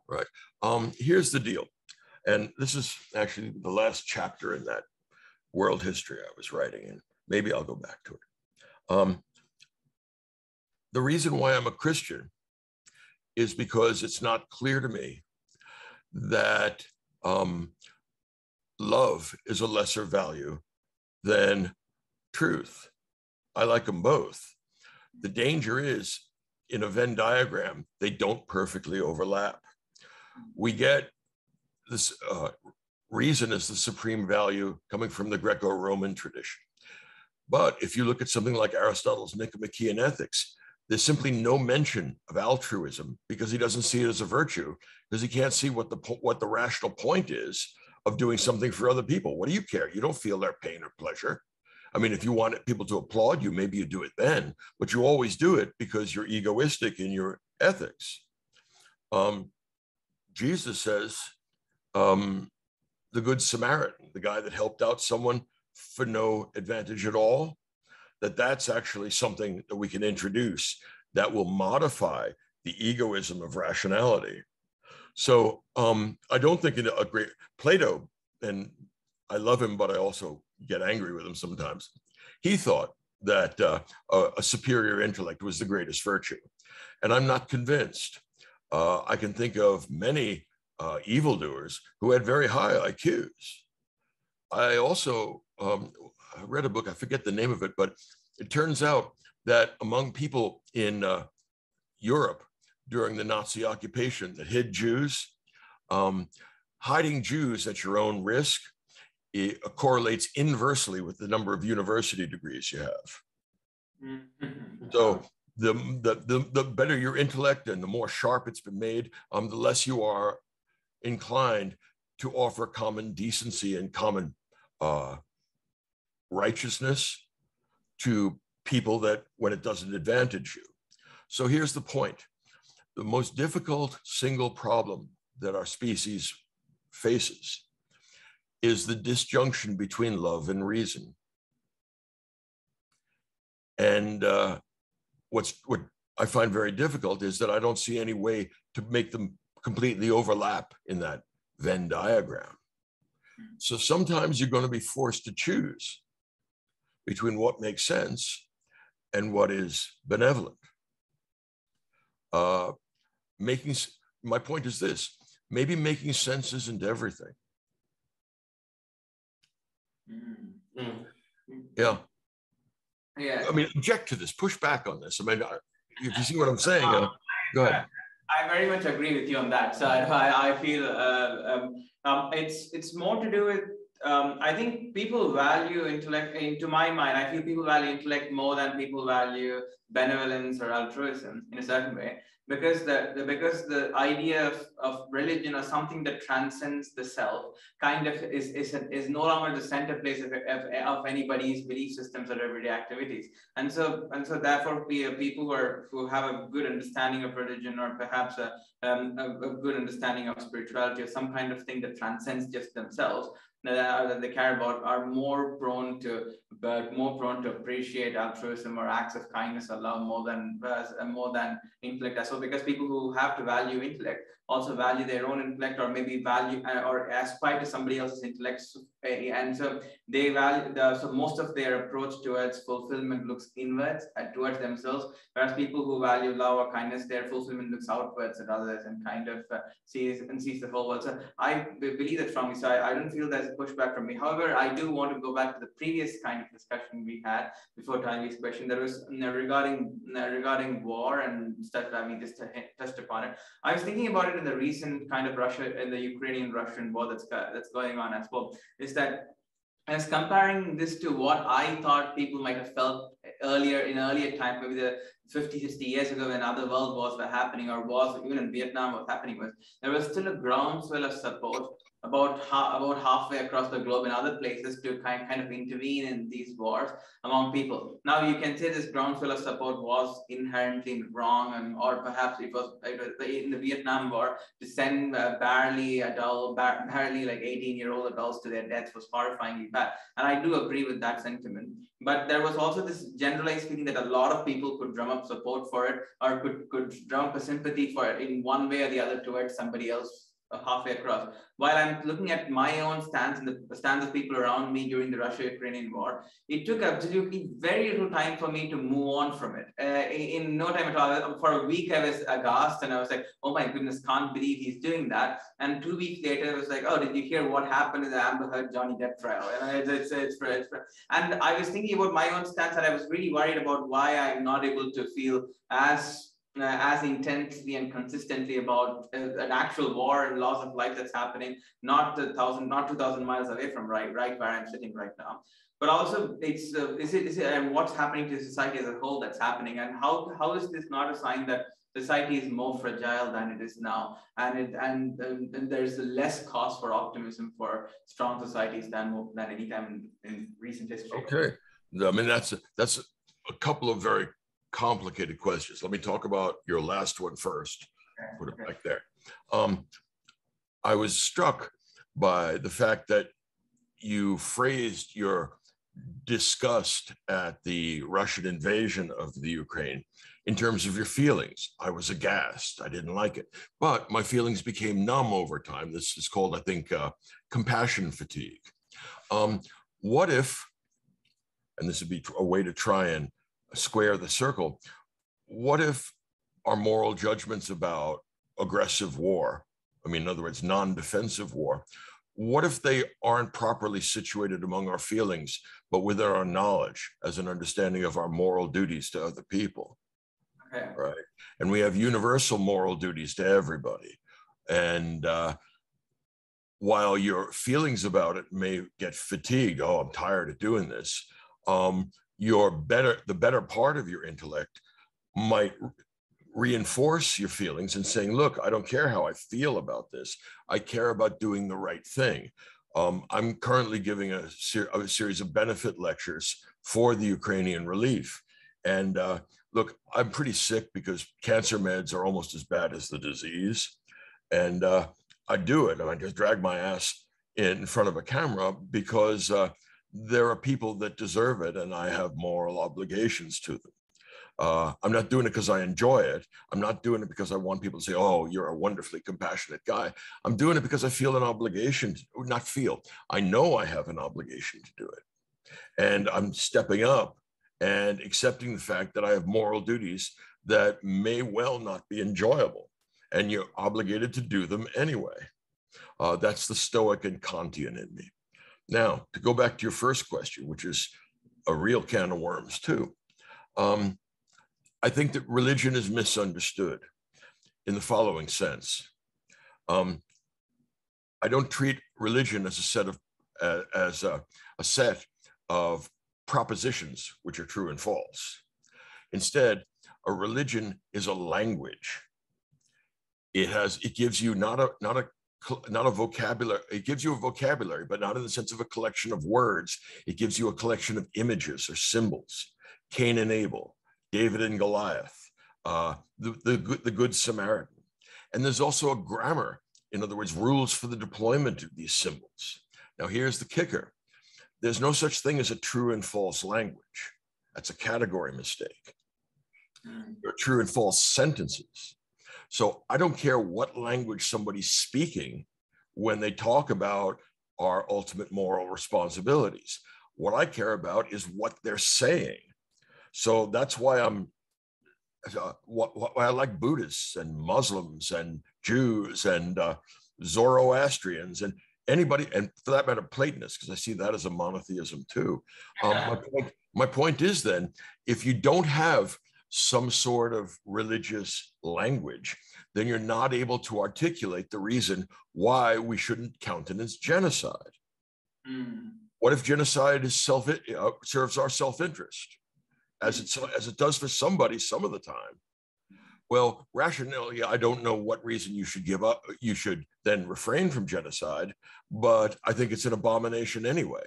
right? Here's the deal, and this is actually the last chapter in that world history I was writing, and maybe I'll go back to it. The reason why I'm a Christian is because it's not clear to me that love is a lesser value than truth. I like them both. The danger is, in a Venn diagram, they don't perfectly overlap. We get this reason as the supreme value coming from the Greco-Roman tradition. But if you look at something like Aristotle's Nicomachean Ethics, there's simply no mention of altruism because he doesn't see it as a virtue, because he can't see what the rational point is of doing something for other people. What do you care? You don't feel their pain or pleasure. I mean, if you want people to applaud you, maybe you do it then, but you always do it because you're egoistic in your ethics. Jesus says, the Good Samaritan, the guy that helped out someone for no advantage at all, that's actually something that we can introduce that will modify the egoism of rationality. So I don't think a great Plato, and I love him, but I also get angry with him sometimes. He thought that a superior intellect was the greatest virtue, and I'm not convinced. I can think of many evildoers who had very high IQs. I also read a book, I forget the name of it, but it turns out that among people in Europe during the Nazi occupation that hid Jews, hiding Jews at your own risk, it correlates inversely with the number of university degrees you have. So the better your intellect and the more sharp it's been made, the less you are inclined to offer common decency and common righteousness to people that when it doesn't advantage you. So here's the point. The most difficult single problem that our species faces is the disjunction between love and reason. And what I find very difficult is that I don't see any way to make them completely overlap in that Venn diagram. So sometimes you're going to be forced to choose between what makes sense and what is benevolent. My point is this, maybe making sense isn't everything. Yeah. Yeah. I mean, object to this, push back on this. I mean, if you see what I'm saying, go ahead. I very much agree with you on that side. I feel it's more to do with, I think people value intellect, to my mind, I feel people value intellect more than people value benevolence or altruism in a certain way. Because the idea of religion or something that transcends the self kind of is no longer the center place of anybody's belief systems or everyday activities, and so therefore people who have a good understanding of religion, or perhaps a good understanding of spirituality, or some kind of thing that transcends just themselves, that they care about are more prone to appreciate altruism or acts of kindness or love more than intellect as well, because people who have to value intellect also value their own intellect, or maybe value or aspire to somebody else's intellect, and so they value so most of their approach towards fulfillment looks inwards towards themselves, whereas people who value love or kindness, their fulfillment looks outwards at others and kind of sees the whole world. So I believe that strongly. So I don't feel there's a pushback from me. However, I do want to go back to the previous kind of discussion we had before Tanvi's question. That was regarding war and stuff that we just touched upon it. I was thinking about it in the recent kind of the Ukrainian-Russian war that's going on as well. Is that I was comparing this to what I thought people might have felt earlier time, maybe the 50, 60 years ago, when other world wars were happening, or wars even in Vietnam was happening, was there was still a groundswell of support about halfway across the globe and other places to kind of intervene in these wars among people. Now you can say this groundswell of support was inherently wrong, or perhaps it was in the Vietnam War to send barely like 18-year-old adults to their deaths was horrifyingly bad. And I do agree with that sentiment. But there was also this generalized feeling that a lot of people could drum up support for it, or could drum up a sympathy for it in one way or the other towards somebody else halfway across. While I'm looking at my own stance and the stance of people around me during the Russia-Ukrainian war, it took absolutely very little time for me to move on from it. In no time at all. For a week, I was aghast, and I was like, oh my goodness, can't believe he's doing that. And 2 weeks later, I was like, oh, did you hear what happened in the Amber Heard Johnny Depp trial? And and I was thinking about my own stance, and I was really worried about why I'm not able to feel as intensely and consistently about an actual war and loss of life that's happening, not 2,000 miles away from right where I'm sitting right now. But also, is it and what's happening to society as a whole that's happening, and how is this not a sign that society is more fragile than it is now, and there's less cause for optimism for strong societies than any time in recent history? Okay, I mean that's a couple of very complicated questions. Let me talk about your last one first. Put it back there. I was struck by the fact that you phrased your disgust at the Russian invasion of the Ukraine in terms of your feelings. I was aghast. I didn't like it, but my feelings became numb over time. This is called, I think, compassion fatigue. What if, and this would be a way to try and square the circle, what if our moral judgments about aggressive war, I mean, in other words, non-defensive war, what if they aren't properly situated among our feelings, but within our knowledge as an understanding of our moral duties to other people? Okay. Right? And we have universal moral duties to everybody. And while your feelings about it may get fatigued, oh, I'm tired of doing this, the better part of your intellect might reinforce your feelings and saying, look, I don't care how I feel about this. I care about doing the right thing. I'm currently giving a series of benefit lectures for the Ukrainian relief. And look, I'm pretty sick because cancer meds are almost as bad as the disease. And I do it, and I just drag my ass in front of a camera because there are people that deserve it, and I have moral obligations to them. I'm not doing it because I enjoy it. I'm not doing it because I want people to say, oh, you're a wonderfully compassionate guy. I'm doing it because I feel an obligation, I know I have an obligation to do it. And I'm stepping up and accepting the fact that I have moral duties that may well not be enjoyable, and you're obligated to do them anyway. That's the Stoic and Kantian in me. Now, to go back to your first question, which is a real can of worms too. I think that religion is misunderstood in the following sense. I don't treat religion as a set of propositions which are true and false. Instead, a religion is a language. It gives you not a vocabulary. It gives you a vocabulary, but not in the sense of a collection of words. It gives you a collection of images or symbols. Cain and Abel, David and Goliath, the Good Samaritan. And there's also a grammar, in other words, rules for the deployment of these symbols. Now, here's the kicker. There's no such thing as a true and false language. That's a category mistake. There are true and false sentences. So I don't care what language somebody's speaking when they talk about our ultimate moral responsibilities. What I care about is what they're saying. So that's why why I like Buddhists and Muslims and Jews and Zoroastrians and anybody, and for that matter, Platonists, because I see that as a monotheism too. My point is then, if you don't have some sort of religious language, then you're not able to articulate the reason why we shouldn't countenance genocide. What if genocide is serves our self-interest, as it does for somebody some of the time? Well, rationally, I don't know what reason you should give up. You should then refrain from genocide, but I think it's an abomination anyway.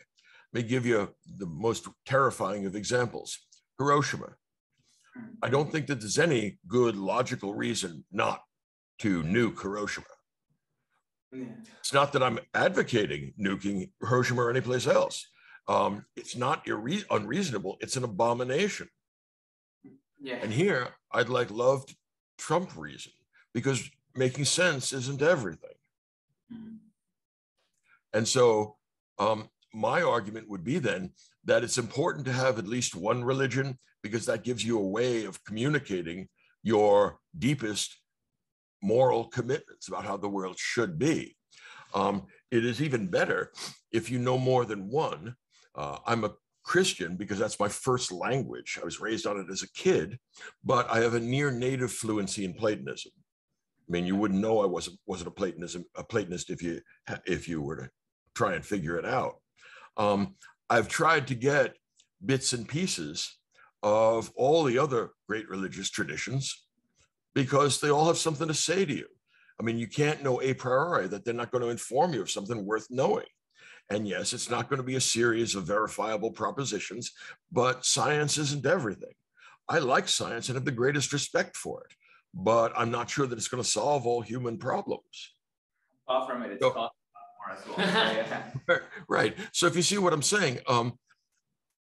Let me give you the most terrifying of examples. Hiroshima. I don't think that there's any good logical reason not to nuke Hiroshima. It's not that I'm advocating nuking Hiroshima or anyplace else. It's not unreasonable. It's an abomination. Yeah. And here, I'd love Trump reason, because making sense isn't everything. And so my argument would be then that it's important to have at least one religion, because that gives you a way of communicating your deepest moral commitments about how the world should be. It is even better if you know more than one. I'm a Christian because that's my first language. I was raised on it as a kid, but I have a near native fluency in Platonism. I mean, you wouldn't know I wasn't a Platonist if you were to try and figure it out. I've tried to get bits and pieces of all the other great religious traditions because they all have something to say to you. I mean, you can't know a priori that they're not going to inform you of something worth knowing. And yes, it's not going to be a series of verifiable propositions, but science isn't everything. I like science and have the greatest respect for it, but I'm not sure that it's going to solve all human problems. Far from it, it's cost more as well. Yeah. Right. So if you see what I'm saying,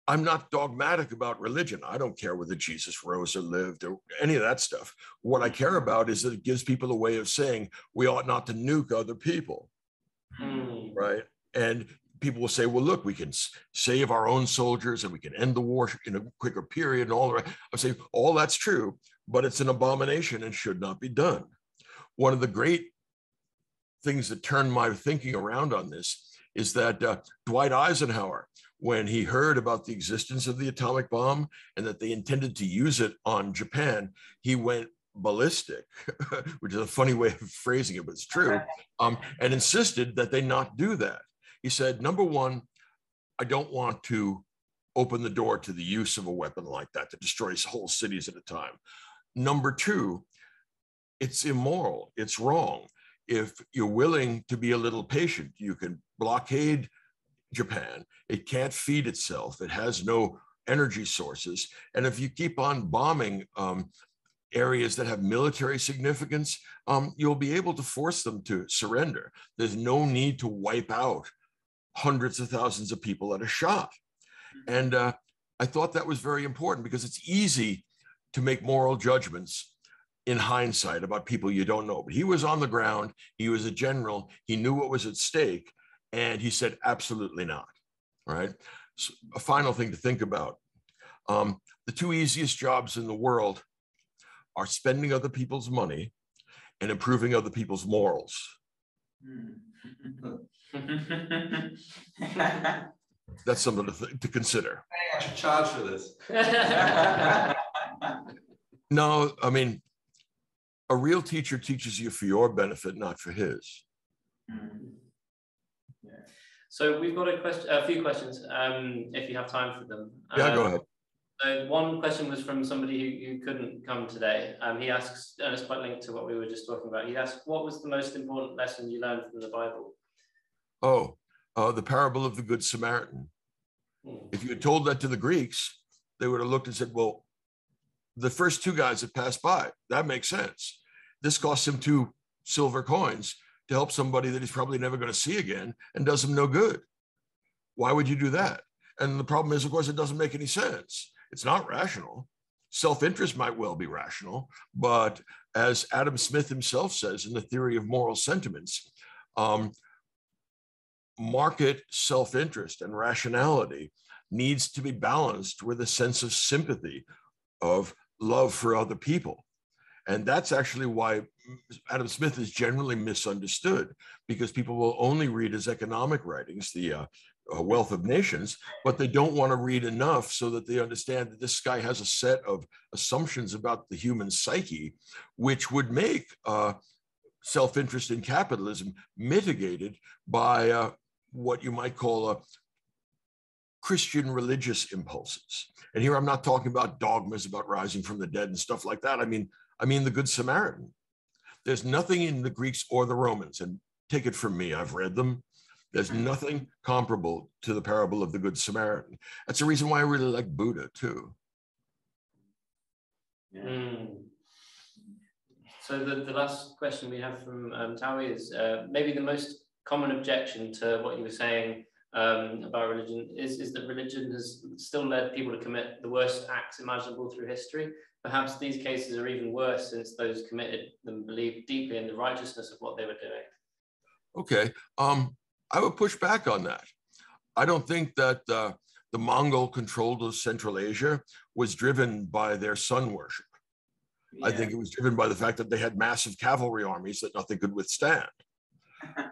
I'm not dogmatic about religion. I don't care whether Jesus rose or lived or any of that stuff. What I care about is that it gives people a way of saying we ought not to nuke other people, right? And people will say, well, look, we can save our own soldiers and we can end the war in a quicker period and all the rest. I'm saying all that's true, but it's an abomination and should not be done. One of the great things that turned my thinking around on this is that Dwight Eisenhower, when he heard about the existence of the atomic bomb and that they intended to use it on Japan, he went ballistic, which is a funny way of phrasing it, but it's true, and insisted that they not do that. He said, number one, I don't want to open the door to the use of a weapon like that to destroy whole cities at a time. Number two, it's immoral, it's wrong. If you're willing to be a little patient, you can blockade Japan. It can't feed itself. It has no energy sources. And if you keep on bombing areas that have military significance, you'll be able to force them to surrender. There's no need to wipe out hundreds of thousands of people at a shot. And I thought that was very important because it's easy to make moral judgments in hindsight about people you don't know. But he was on the ground, he was a general, he knew what was at stake, and he said, absolutely not, right? So a final thing to think about. The two easiest jobs in the world are spending other people's money and improving other people's morals. That's something to consider. I should charge for this. No, I mean, a real teacher teaches you for your benefit, not for his. So we've got a few questions, if you have time for them. Yeah, go ahead. So one question was from somebody who couldn't come today. He asks, and it's quite linked to what we were just talking about. He asked, what was the most important lesson you learned from the Bible? Oh, the parable of the Good Samaritan. If you had told that to the Greeks, they would have looked and said, well, the first two guys that passed by, that makes sense. This costs him 2 silver coins to help somebody that he's probably never going to see again and does him no good. Why would you do that? And the problem is, of course, it doesn't make any sense. It's not rational. Self-interest might well be rational, but as Adam Smith himself says in the Theory of Moral Sentiments, market self-interest and rationality needs to be balanced with a sense of sympathy, of love for other people. And that's actually why Adam Smith is generally misunderstood, because people will only read his economic writings, the Wealth of Nations, but they don't want to read enough so that they understand that this guy has a set of assumptions about the human psyche, which would make self-interest in capitalism mitigated by what you might call Christian religious impulses. And here I'm not talking about dogmas about rising from the dead and stuff like that. I mean the Good Samaritan. There's nothing in the Greeks or the Romans, and take it from me, I've read them. There's nothing comparable to the parable of the Good Samaritan. That's the reason why I really like Buddha too. So the last question we have from Tawi is maybe the most common objection to what you were saying about religion is that religion has still led people to commit the worst acts imaginable through history. Perhaps these cases are even worse since those committed them believed deeply in the righteousness of what they were doing. Okay, I would push back on that. I don't think that the Mongol control of Central Asia was driven by their sun worship. Yeah. I think it was driven by the fact that they had massive cavalry armies that nothing could withstand.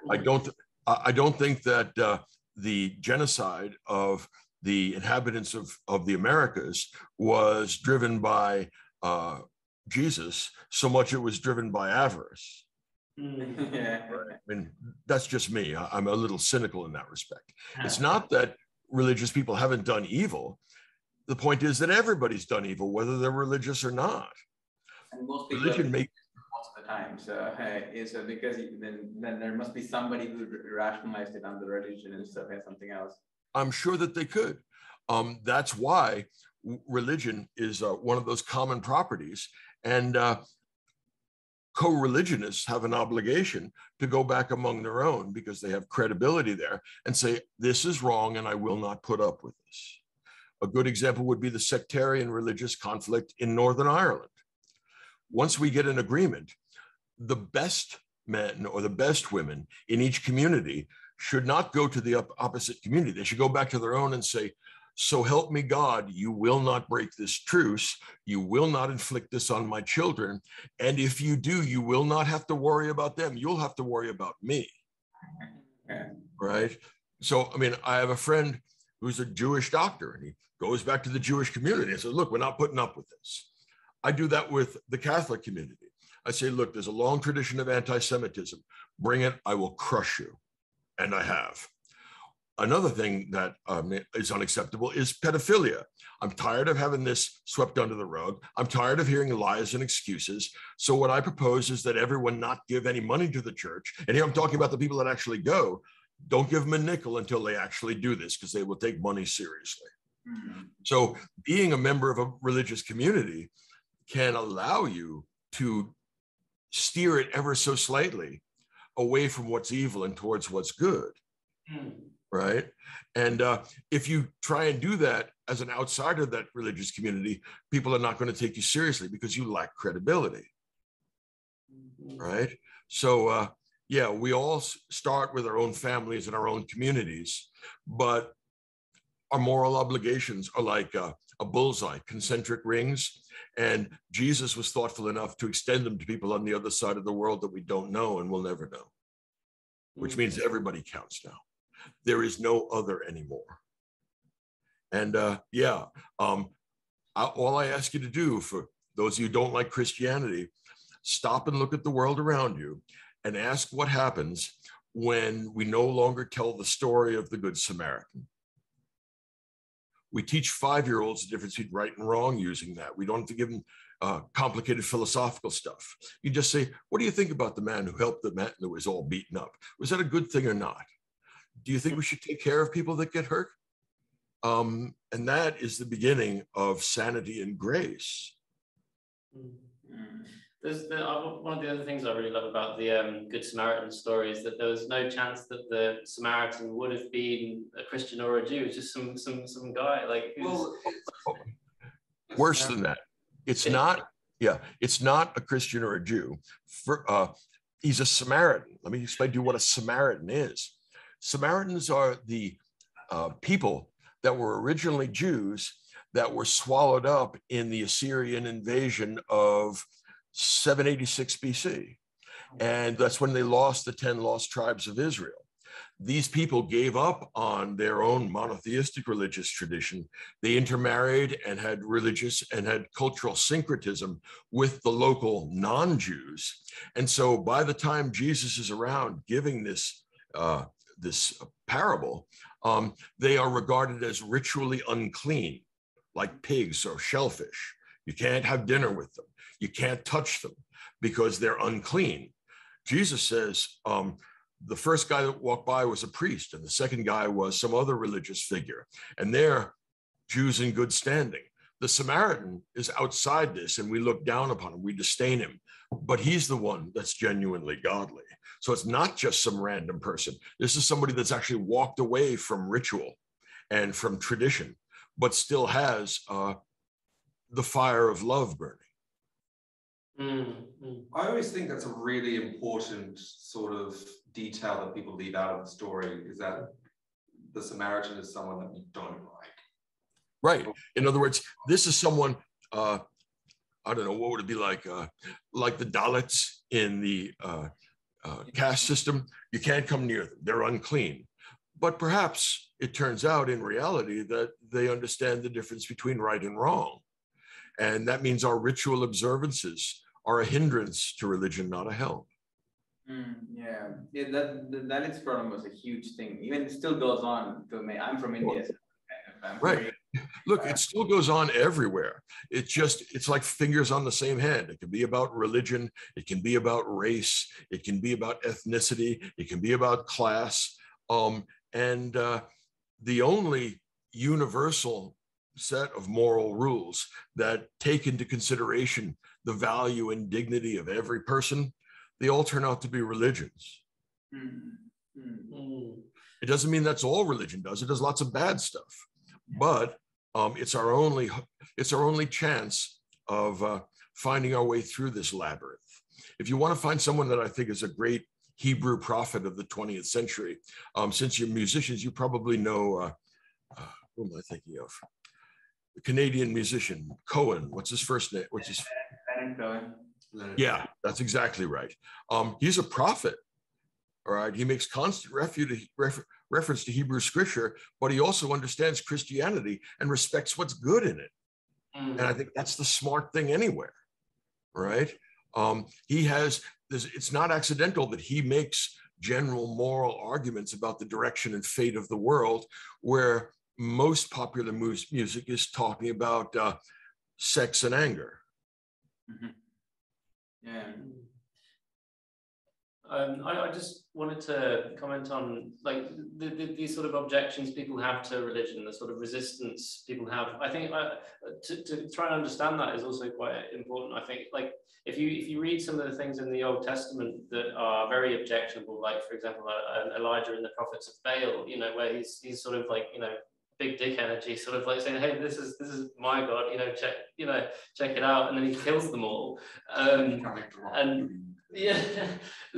I don't think that the genocide of the inhabitants of the Americas was driven by Jesus so much it was driven by avarice. Yeah. I mean, that's just me. I'm a little cynical in that respect. It's not that religious people haven't done evil. The point is that everybody's done evil, whether they're religious or not. And most people most of the time. So because then there must be somebody who rationalized it under religion and stuff and something else. I'm sure that they could. That's why religion is one of those common properties, and co-religionists have an obligation to go back among their own because they have credibility there and say, this is wrong and I will not put up with this. A good example would be the sectarian religious conflict in Northern Ireland. Once we get an agreement, the best men or the best women in each community should not go to the opposite community. They should go back to their own and say, so help me God, you will not break this truce. You will not inflict this on my children. And if you do, you will not have to worry about them. You'll have to worry about me. Yeah. Right? So, I mean, I have a friend who's a Jewish doctor, and he goes back to the Jewish community and says, look, we're not putting up with this. I do that with the Catholic community. I say, look, there's a long tradition of anti-Semitism. Bring it, I will crush you. And I have. Another thing that is unacceptable is pedophilia. I'm tired of having this swept under the rug. I'm tired of hearing lies and excuses. So what I propose is that everyone not give any money to the church. And here I'm talking about the people that actually go. Don't give them a nickel until they actually do this, because they will take money seriously. Mm-hmm. So being a member of a religious community can allow you to steer it ever so slightly away from what's evil and towards what's good. Mm. Right? And if you try and do that as an outsider of that religious community, people are not going to take you seriously because you lack credibility. Mm-hmm. Right? So, yeah, we all start with our own families and our own communities, but our moral obligations are like a bullseye, concentric rings. And Jesus was thoughtful enough to extend them to people on the other side of the world that we don't know and will never know, which means everybody counts now. There is no other anymore. And all I ask you to do, for those of you who don't like Christianity, stop and look at the world around you and ask what happens when we no longer tell the story of the Good Samaritan. We teach 5-year-olds the difference between right and wrong using that. We don't have to give them complicated philosophical stuff. You just say, what do you think about the man who helped the man that was all beaten up? Was that a good thing or not? Do you think we should take care of people that get hurt? And that is the beginning of sanity and grace. one of the other things I really love about the Good Samaritan story is that there was no chance that the Samaritan would have been a Christian or a Jew. It was just some guy like who's worse than that. It's not. Yeah, it's not a Christian or a Jew. He's a Samaritan. Let me explain to you what a Samaritan is. Samaritans are the people that were originally Jews that were swallowed up in the Assyrian invasion of 786 BC. And that's when they lost the 10 lost tribes of Israel. These people gave up on their own monotheistic religious tradition. They intermarried and had religious and had cultural syncretism with the local non-Jews. And so by the time Jesus is around giving this parable, they are regarded as ritually unclean, like pigs or shellfish. You can't have dinner with them. You can't touch them because they're unclean. Jesus says, the first guy that walked by was a priest, and the second guy was some other religious figure, and they're Jews in good standing. The Samaritan is outside this, and we look down upon him, we disdain him, but he's the one that's genuinely godly. So it's not just some random person. This is somebody that's actually walked away from ritual and from tradition, but still has the fire of love burning. I always think that's a really important sort of detail that people leave out of the story, is that the Samaritan is someone that you don't like. Right. In other words, this is someone, I don't know, what would it be like the Dalits in the caste system? You can't come near them. They're unclean. But perhaps it turns out in reality that they understand the difference between right and wrong. And that means our ritual observances are a hindrance to religion, not a help. Yeah, that Dalit problem was a huge thing. Even it still goes on to me. I'm from India. So right. Look, it still goes on everywhere. It's like fingers on the same hand. It can be about religion. It can be about race. It can be about ethnicity. It can be about class. And the only universal set of moral rules that take into consideration the value and dignity of every person, they all turn out to be religions. It doesn't mean that's all religion does. It does lots of bad stuff, but it's our only chance of finding our way through this labyrinth. If you want to find someone that I think is a great Hebrew prophet of the 20th century, since you're musicians, you probably know, who am I thinking of? The Canadian musician, Cohen. What's his first name? Leonard Cohen. Yeah, that's exactly right. He's a prophet, all right? He makes constant reference to Hebrew scripture, but he also understands Christianity and respects what's good in it. And I think that's the smart thing anywhere, right? It's not accidental that he makes general moral arguments about the direction and fate of the world, where most popular music is talking about sex and anger. Yeah. I just wanted to comment on like these sort of objections people have to religion, the sort of resistance people have. I think to try and understand that is also quite important. I think like if you read some of the things in the Old Testament that are very objectionable, like for example Elijah and the prophets of Baal, you know, where he's sort of like, you know, big dick energy, sort of like saying, hey, this is my God, check it out, and then he kills them all. And yeah,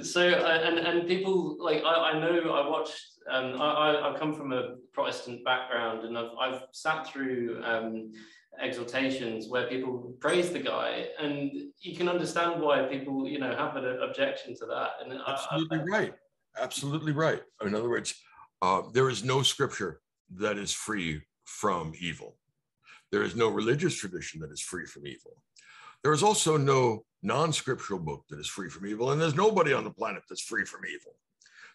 so and people like I know I watched I come from a Protestant background, and I've sat through exhortations where people praise the guy, and you can understand why people, you know, have an objection to that. And absolutely right. In other words, there is no scripture that is free from evil. There is no religious tradition that is free from evil. There is also no non-scriptural book that is free from evil, and there's nobody on the planet that's free from evil.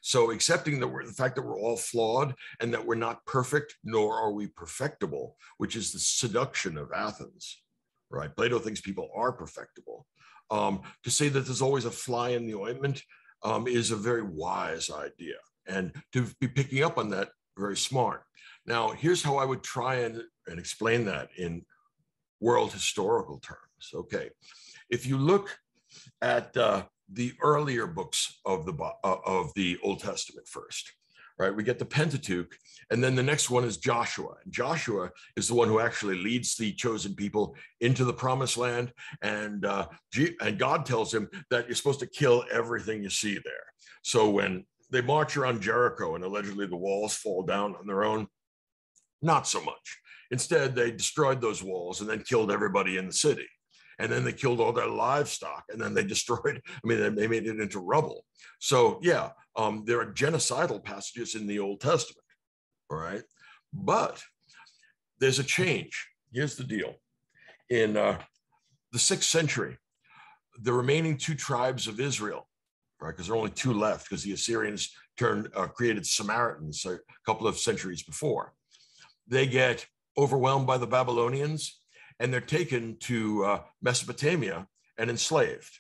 So accepting the fact that we're all flawed and that we're not perfect, nor are we perfectible, which is the seduction of Athens, right? Plato thinks people are perfectible. To say that there's always a fly in the ointment is a very wise idea. And to be picking up on that, very smart. Now, here's how I would try and explain that in world historical terms. Okay, if you look at the earlier books of the Old Testament first. Right, we get the Pentateuch, and then the next one is Joshua. And Joshua is the one who actually leads the chosen people into the promised land. And God tells him that you're supposed to kill everything you see there. So when they march around Jericho and allegedly the walls fall down on their own, not so much. Instead, they destroyed those walls and then killed everybody in the city. And then they killed all their livestock, and then they destroyed, they made it into rubble. So yeah, there are genocidal passages in the Old Testament, all right? But there's a change. Here's the deal. In the 6th century, the remaining 2 tribes of Israel, right, because there are only 2 left, because the Assyrians created Samaritans a couple of centuries before. They get overwhelmed by the Babylonians, and they're taken to Mesopotamia and enslaved.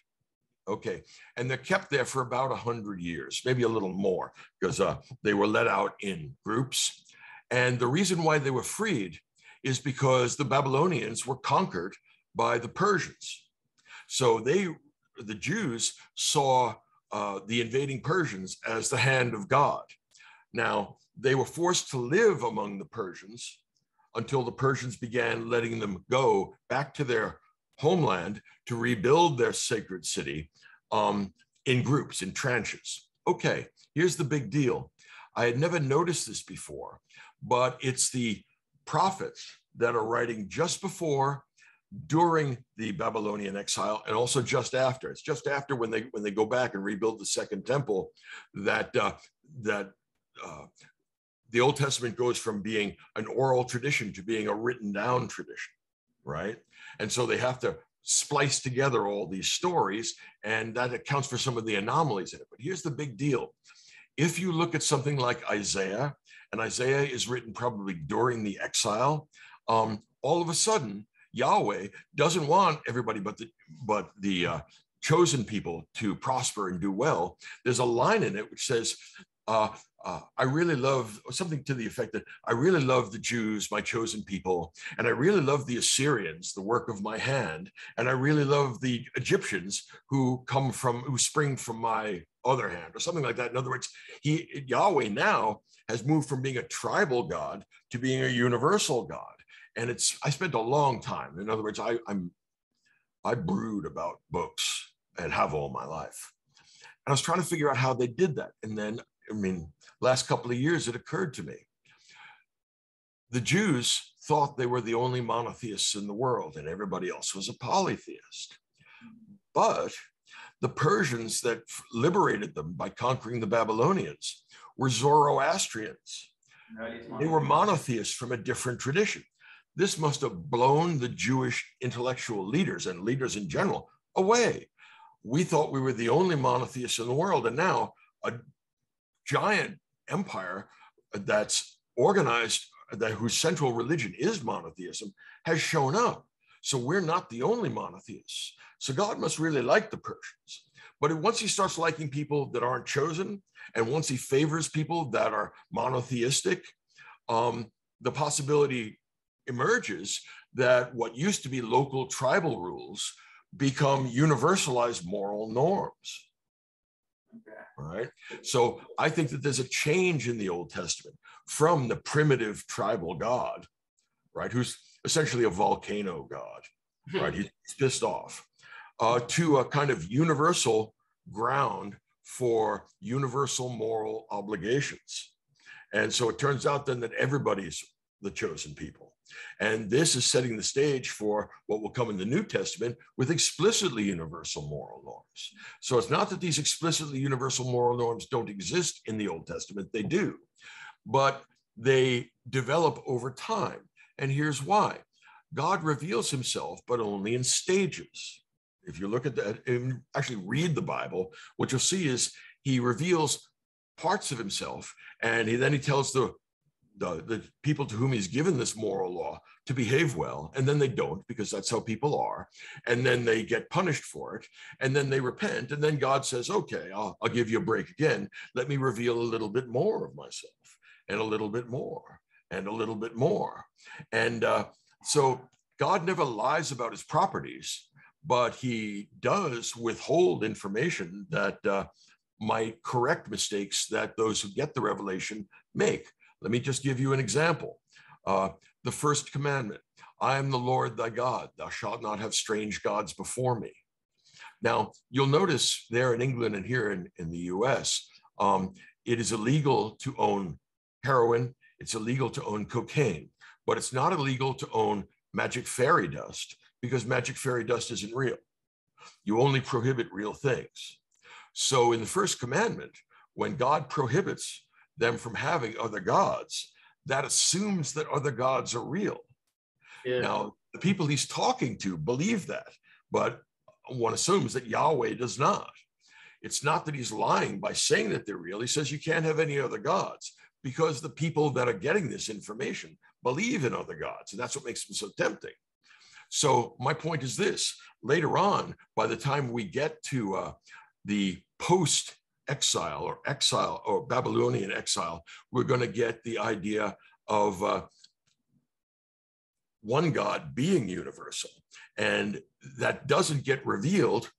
Okay, and they're kept there for about 100 years, maybe a little more, because they were let out in groups. And the reason why they were freed is because the Babylonians were conquered by the Persians. So the Jews saw the invading Persians as the hand of God. Now, they were forced to live among the Persians until the Persians began letting them go back to their homeland to rebuild their sacred city in groups, in tranches. Okay, here's the big deal. I had never noticed this before, but it's the prophets that are writing just before, during the Babylonian exile, and also just after. It's just after when they go back and rebuild the Second Temple that the Old Testament goes from being an oral tradition to being a written down tradition, right? And so they have to splice together all these stories, and that accounts for some of the anomalies in it. But here's the big deal. If you look at something like Isaiah, and Isaiah is written probably during the exile, all of a sudden, Yahweh doesn't want everybody but the chosen people to prosper and do well. There's a line in it which says, I really love, something to the effect that I really love the Jews, my chosen people, and I really love the Assyrians, the work of my hand, and I really love the Egyptians who spring from my other hand, or something like that. In other words, Yahweh now has moved from being a tribal God to being a universal God. And I spent a long time. In other words, I brood about books and have all my life. And I was trying to figure out how they did that. And then, last couple of years, it occurred to me. The Jews thought they were the only monotheists in the world, and everybody else was a polytheist. But the Persians that liberated them by conquering the Babylonians were Zoroastrians. They were monotheists from a different tradition. This must have blown the Jewish intellectual leaders and leaders in general away. We thought we were the only monotheists in the world, and now a giant empire that's organized, whose central religion is monotheism, has shown up. So we're not the only monotheists. So God must really like the Persians. But once he starts liking people that aren't chosen, and once he favors people that are monotheistic, the possibility emerges that what used to be local tribal rules become universalized moral norms. Okay. Right? So I think that there's a change in the Old Testament from the primitive tribal God, right, who's essentially a volcano god, right? He's pissed off, to a kind of universal ground for universal moral obligations. And so it turns out then that everybody's the chosen people. And this is setting the stage for what will come in the New Testament with explicitly universal moral norms. So it's not that these explicitly universal moral norms don't exist in the Old Testament, they do, but they develop over time. And here's why. God reveals himself, but only in stages. If you look at that and actually read the Bible, what you'll see is he reveals parts of himself, and then he tells the people to whom he's given this moral law to behave well, and then they don't, because that's how people are, and then they get punished for it, and then they repent, and then God says, okay, I'll give you a break again. Let me reveal a little bit more of myself, and a little bit more, and a little bit more. And so God never lies about his properties, but he does withhold information that might correct mistakes that those who get the revelation make. Let me just give you an example. The first commandment, I am the Lord thy God, thou shalt not have strange gods before me. Now, you'll notice there in England and here in the US, it is illegal to own heroin, it's illegal to own cocaine, but it's not illegal to own magic fairy dust because magic fairy dust isn't real. You only prohibit real things. So in the first commandment, when God prohibits them from having other gods, that assumes that other gods are real. Yeah. Now, the people he's talking to believe that, but one assumes that Yahweh does not. It's not that he's lying by saying that they're real. He says you can't have any other gods because the people that are getting this information believe in other gods, and that's what makes them so tempting. So my point is this: later on, by the time we get to the post-exile or Babylonian exile, we're going to get the idea of one God being universal, and that doesn't get revealed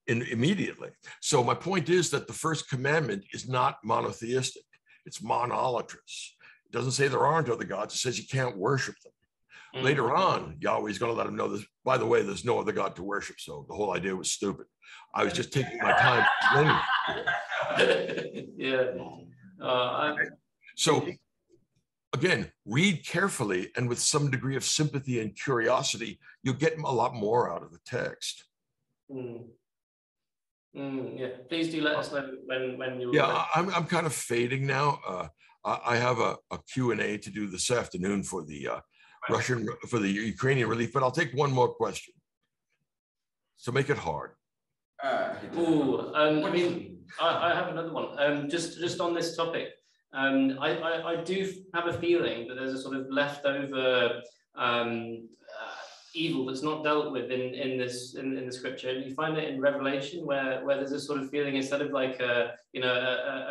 immediately. So my point is that the first commandment is not monotheistic, it's monolatrous. It doesn't say there aren't other gods, it says you can't worship them. Mm-hmm. Later on, Yahweh's going to let them know this. By the way, there's no other God to worship, so the whole idea was stupid. I was just taking my time explaining. Yeah. So again, read carefully and with some degree of sympathy and curiosity, you'll get a lot more out of the text. Yeah, please do let us know when you're. Yeah, I'm kind of fading now. I have a Q&A to do this afternoon for the for the Ukrainian relief, but I'll take one more question. So make it hard. I mean, I have another one. Just on this topic, I do have a feeling that there's a sort of leftover evil that's not dealt with in the scripture. And you find it in Revelation where there's a sort of feeling, instead of like a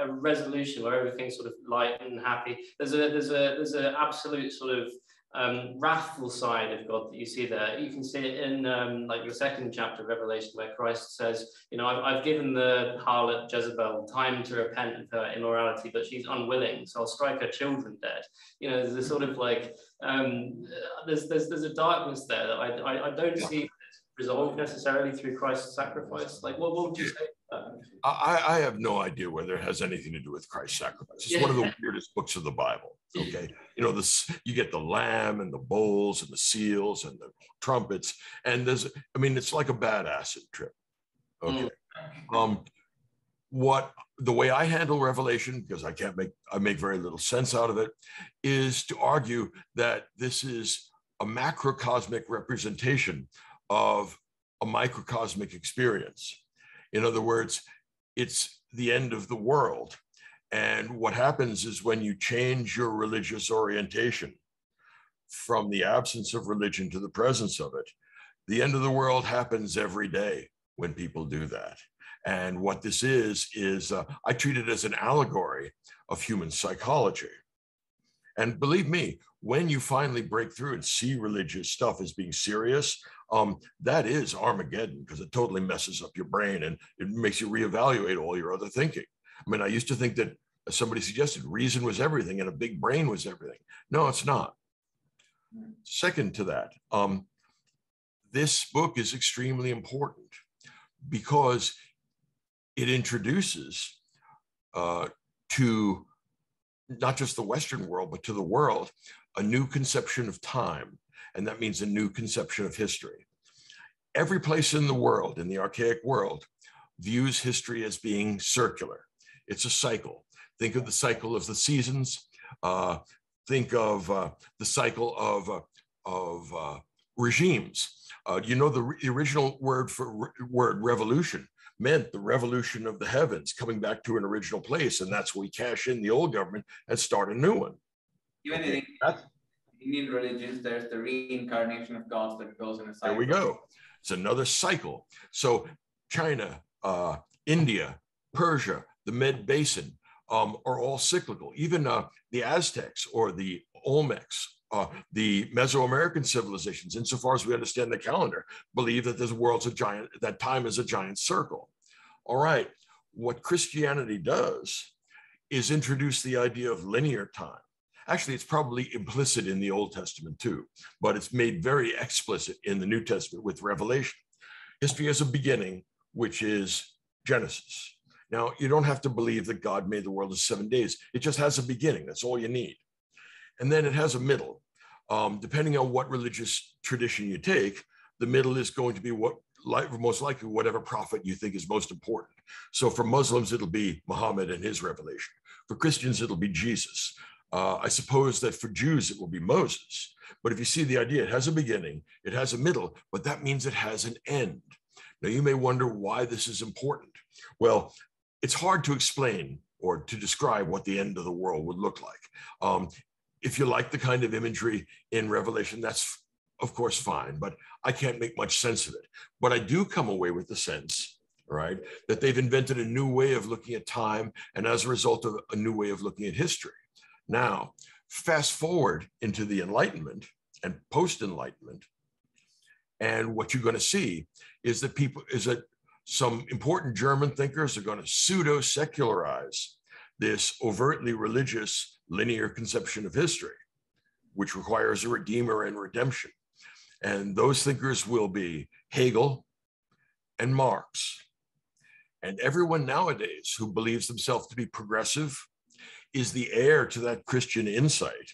resolution where everything's sort of light and happy, there's a absolute sort of wrathful side of God that you see there. You can see it in like your second chapter of Revelation, where Christ says, I've given the harlot Jezebel time to repent of her immorality, but she's unwilling, so I'll strike her children dead. There's a sort of like there's a darkness there that I don't see resolved necessarily through Christ's sacrifice. Like, what would you say? I have no idea whether it has anything to do with Christ's sacrifice. It's one of the weirdest books of the Bible. Okay, you get the lamb and the bowls and the seals and the trumpets, and it's like a bad acid trip. Okay, the way I handle Revelation, because I make very little sense out of it, is to argue that this is a macrocosmic representation of a microcosmic experience. In other words, it's the end of the world. And what happens is when you change your religious orientation from the absence of religion to the presence of it, the end of the world happens every day when people do that. And what this is I treat it as an allegory of human psychology. And believe me, when you finally break through and see religious stuff as being serious, that is Armageddon, because it totally messes up your brain and it makes you reevaluate all your other thinking. I mean, I used to think that, as somebody suggested, reason was everything and a big brain was everything. No, it's not. Second to that, this book is extremely important because it introduces to not just the Western world, but to the world, a new conception of time. And that means a new conception of history. Every place in the world, in the archaic world, views history as being circular. It's a cycle. Think of the cycle of the seasons. Think of the cycle of regimes. The original word for revolution meant the revolution of the heavens, coming back to an original place. And that's where we cash in the old government and start a new one. Even in Indian religions, there's the reincarnation of gods that goes in a cycle. There we go. It's another cycle. So China, India, Persia, the Med Basin are all cyclical. Even the Aztecs or the Olmecs The Mesoamerican civilizations, insofar as we understand the calendar, believe that this world's a giant, that time is a giant circle. All right, what Christianity does is introduce the idea of linear time. Actually, it's probably implicit in the Old Testament too, but it's made very explicit in the New Testament with Revelation. History has a beginning, which is Genesis. Now, you don't have to believe that God made the world in 7 days. It just has a beginning. That's all you need. And then it has a middle. Depending on what religious tradition you take, the middle is going to be most likely whatever prophet you think is most important. So for Muslims, it'll be Muhammad and his revelation. For Christians, it'll be Jesus. I suppose that for Jews, it will be Moses. But if you see the idea, it has a beginning, it has a middle, but that means it has an end. Now, you may wonder why this is important. Well, it's hard to explain or to describe what the end of the world would look like. If you like the kind of imagery in Revelation, that's of course fine, but I can't make much sense of it. But I do come away with the sense, right, that they've invented a new way of looking at time, and as a result of a new way of looking at history. Now, fast forward into the Enlightenment and post-Enlightenment, and what you're going to see is that some important German thinkers are going to pseudo-secularize this overtly religious linear conception of history, which requires a redeemer and redemption. And those thinkers will be Hegel and Marx. And everyone nowadays who believes themselves to be progressive is the heir to that Christian insight,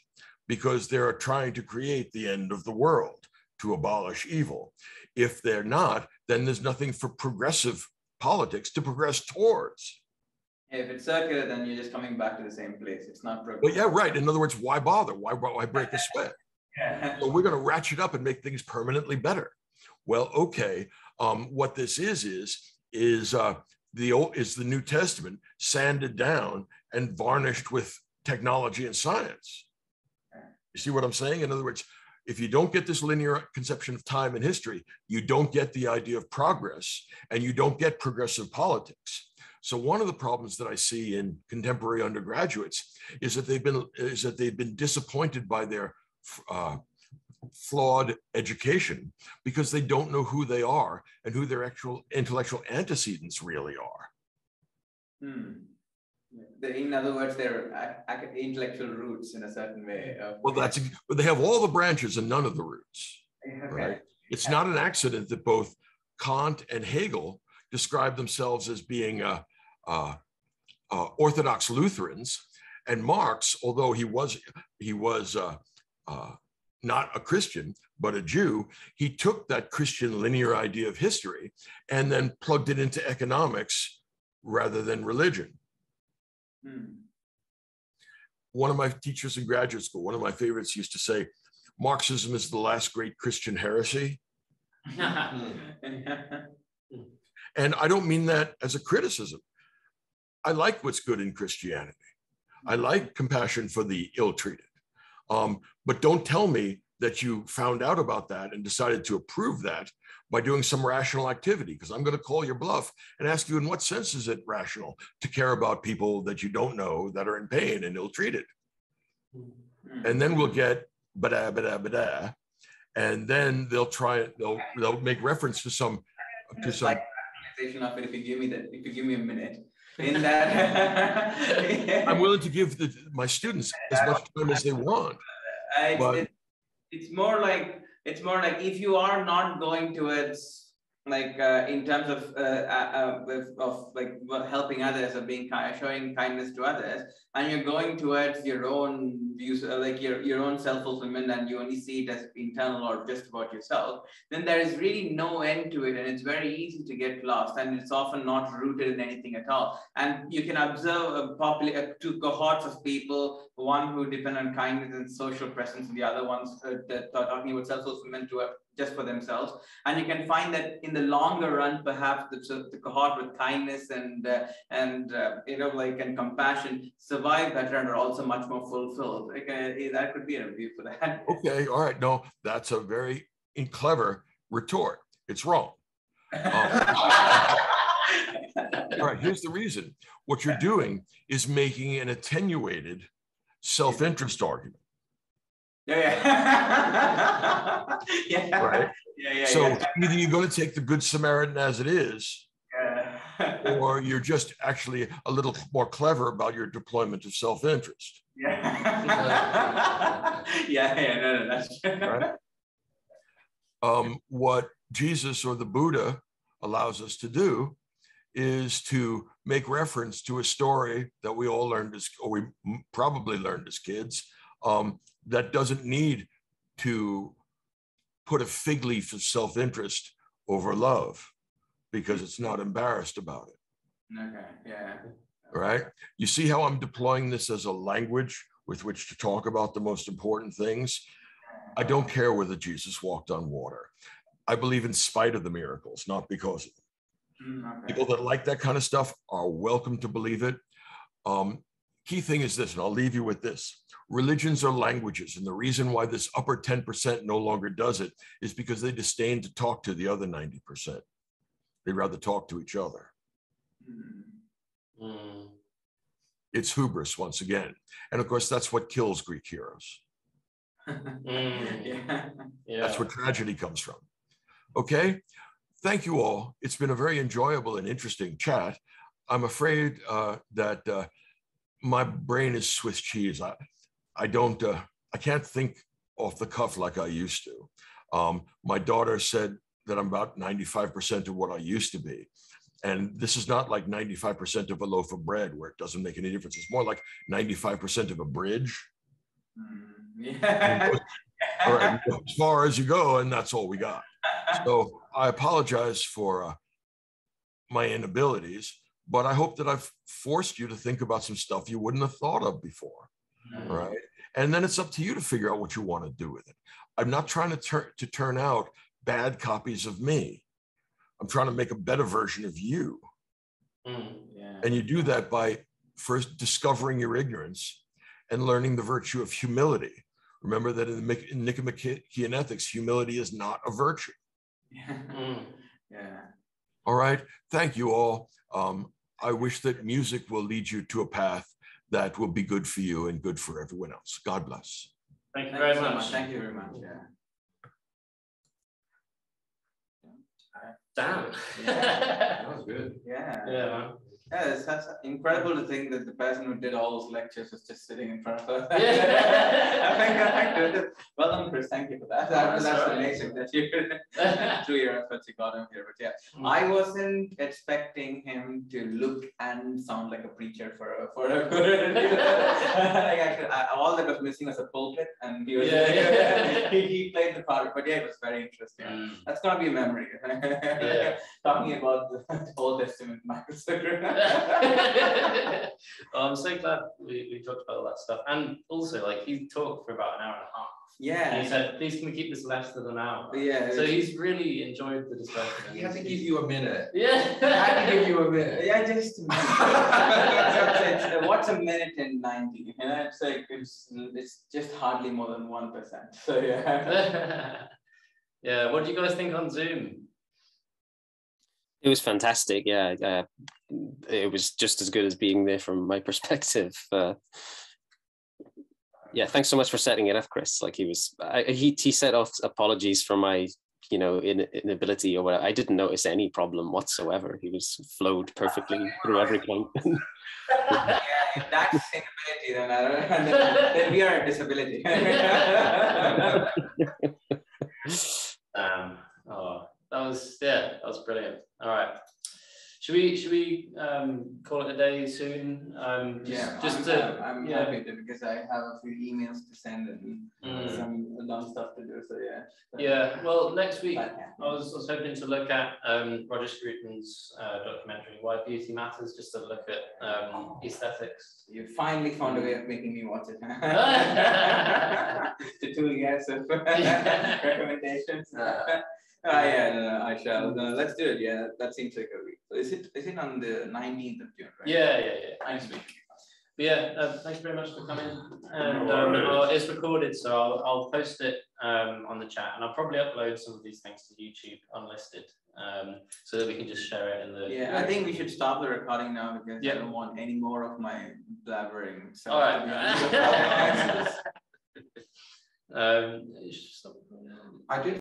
because they're trying to create the end of the world, to abolish evil. If they're not, then there's nothing for progressive politics to progress towards. If it's circular, then you're just coming back to the same place. It's not progressive. Well, yeah, right. In other words, why bother? Why break a sweat? So we're going to ratchet up and make things permanently better. Well, okay. What this is the New Testament sanded down and varnished with technology and science. You see what I'm saying? In other words, if you don't get this linear conception of time and history, you don't get the idea of progress, and you don't get progressive politics. So one of the problems that I see in contemporary undergraduates is that they've been disappointed by their flawed education, because they don't know who they are and who their actual intellectual antecedents really are. In other words, their intellectual roots in a certain way. Well, but they have all the branches and none of the roots. Right? It's not an accident that both Kant and Hegel describe themselves as being Orthodox Lutherans, and Marx, although he was not a Christian, but a Jew, he took that Christian linear idea of history and then plugged it into economics rather than religion. One of my teachers in graduate school, one of my favorites, used to say, Marxism is the last great Christian heresy. And I don't mean that as a criticism. I like what's good in Christianity. I like compassion for the ill-treated. But don't tell me that you found out about that and decided to approve that by doing some rational activity, because I'm going to call your bluff and ask you, in what sense is it rational to care about people that you don't know that are in pain and ill-treated? And then we'll get bada, and then they'll make reference to some. Like of it, if you give me a minute. In that, I'm willing to give my students as much time as they want. It's more like if you are not going towards in terms of like helping others or showing kindness to others, and you're going towards your own views, like your own self-fulfillment, and you only see it as internal or just about yourself, then there is really no end to it, and it's very easy to get lost, and it's often not rooted in anything at all. And you can observe two cohorts of people, one who depend on kindness and social presence, and the other ones that are talking about self-fulfillment just for themselves. And you can find that in the longer run, perhaps the cohort with kindness and compassion survive better and are also much more fulfilled. That could be a review for that. Okay, all right. No, that's a very clever retort. It's wrong. All right, here's the reason. What you're doing is making an attenuated self-interest argument. Yeah. Yeah. Right? Yeah. So either you're going to take the Good Samaritan as it is, or you're just actually a little more clever about your deployment of self-interest. Yeah. No, that's true. Right? What Jesus or the Buddha allows us to do is to make reference to a story that we all learned as, or we probably learned as kids, that doesn't need to put a fig leaf of self-interest over love because it's not embarrassed about it. Okay, yeah. Right? You see how I'm deploying this as a language with which to talk about the most important things? I don't care whether Jesus walked on water. I believe in spite of the miracles, not because of them. Okay. People that like that kind of stuff are welcome to believe it. Key thing is this, and I'll leave you with this. Religions are languages, and the reason why this upper 10% no longer does it is because they disdain to talk to the other 90%. They'd rather talk to each other. It's hubris once again. And of course, that's what kills Greek heroes. Yeah. That's where tragedy comes from. Okay, thank you all. It's been a very enjoyable and interesting chat. I'm afraid that my brain is Swiss cheese. I can't think off the cuff like I used to. My daughter said that I'm about 95% of what I used to be. And this is not like 95% of a loaf of bread where it doesn't make any difference. It's more like 95% of a bridge. Yeah. All right, as far as you go, and that's all we got. So I apologize for my inabilities, but I hope that I've forced you to think about some stuff you wouldn't have thought of before, right? And then it's up to you to figure out what you want to do with it. I'm not trying to turn out bad copies of me. I'm trying to make a better version of you. And you do that by first discovering your ignorance and learning the virtue of humility. Remember that in Nicomachean Ethics, humility is not a virtue. All right. Thank you all. I wish that music will lead you to a path that will be good for you and good for everyone else. God bless. Thank you very much. Thank you very much. Damn. That was good. Yeah, it's incredible to think that the person who did all those lectures was just sitting in front of us. Well done, Chris. Thank you for that. That's amazing that you, through your efforts, you got him here. But yeah, I wasn't expecting him to look and sound like a preacher for a good. Like actually, all that was missing was a pulpit, and he was he played the part. But yeah, it was very interesting. That's gonna be a memory. Talking about the Old Testament, Michael Sugrue. I'm so glad we talked about all that stuff, and also like he talked for about an hour and a half. Yeah, and he said, "Please, can we keep this less than an hour?" Yeah. So he's really enjoyed the discussion. He had to give you a minute. Yeah, I had to give you a minute. Yeah, just a minute. What's a minute in 90? You know, it's like it's just hardly more than 1%. So yeah. Yeah. What do you guys think on Zoom? It was fantastic. Yeah, it was just as good as being there from my perspective. Yeah, thanks so much for setting it up, Chris. Like he set off apologies for my, inability or whatever. I didn't notice any problem whatsoever. He was flowed perfectly through every point. Yeah, if that's inability, then we are a disability. That was brilliant. All right. Should we call it a day soon? I'm happy to, because I have a few emails to send and some dumb stuff to do. So yeah. Yeah. Well, next week I was hoping to look at Roger Scruton's documentary "Why Beauty Matters," just to look at aesthetics. You finally found a way of making me watch it. To 2 years of recommendations. I shall. No, let's do it. Yeah, that seems like a week. So is it on the 19th of June, right? Yeah. Next week. But yeah, thanks very much for coming. And it's recorded, so I'll post it on the chat, and I'll probably upload some of these things to YouTube unlisted, so that we can just share it in the. Yeah, I think we should stop the recording now, because I don't want any more of my blabbering. So all right. I I did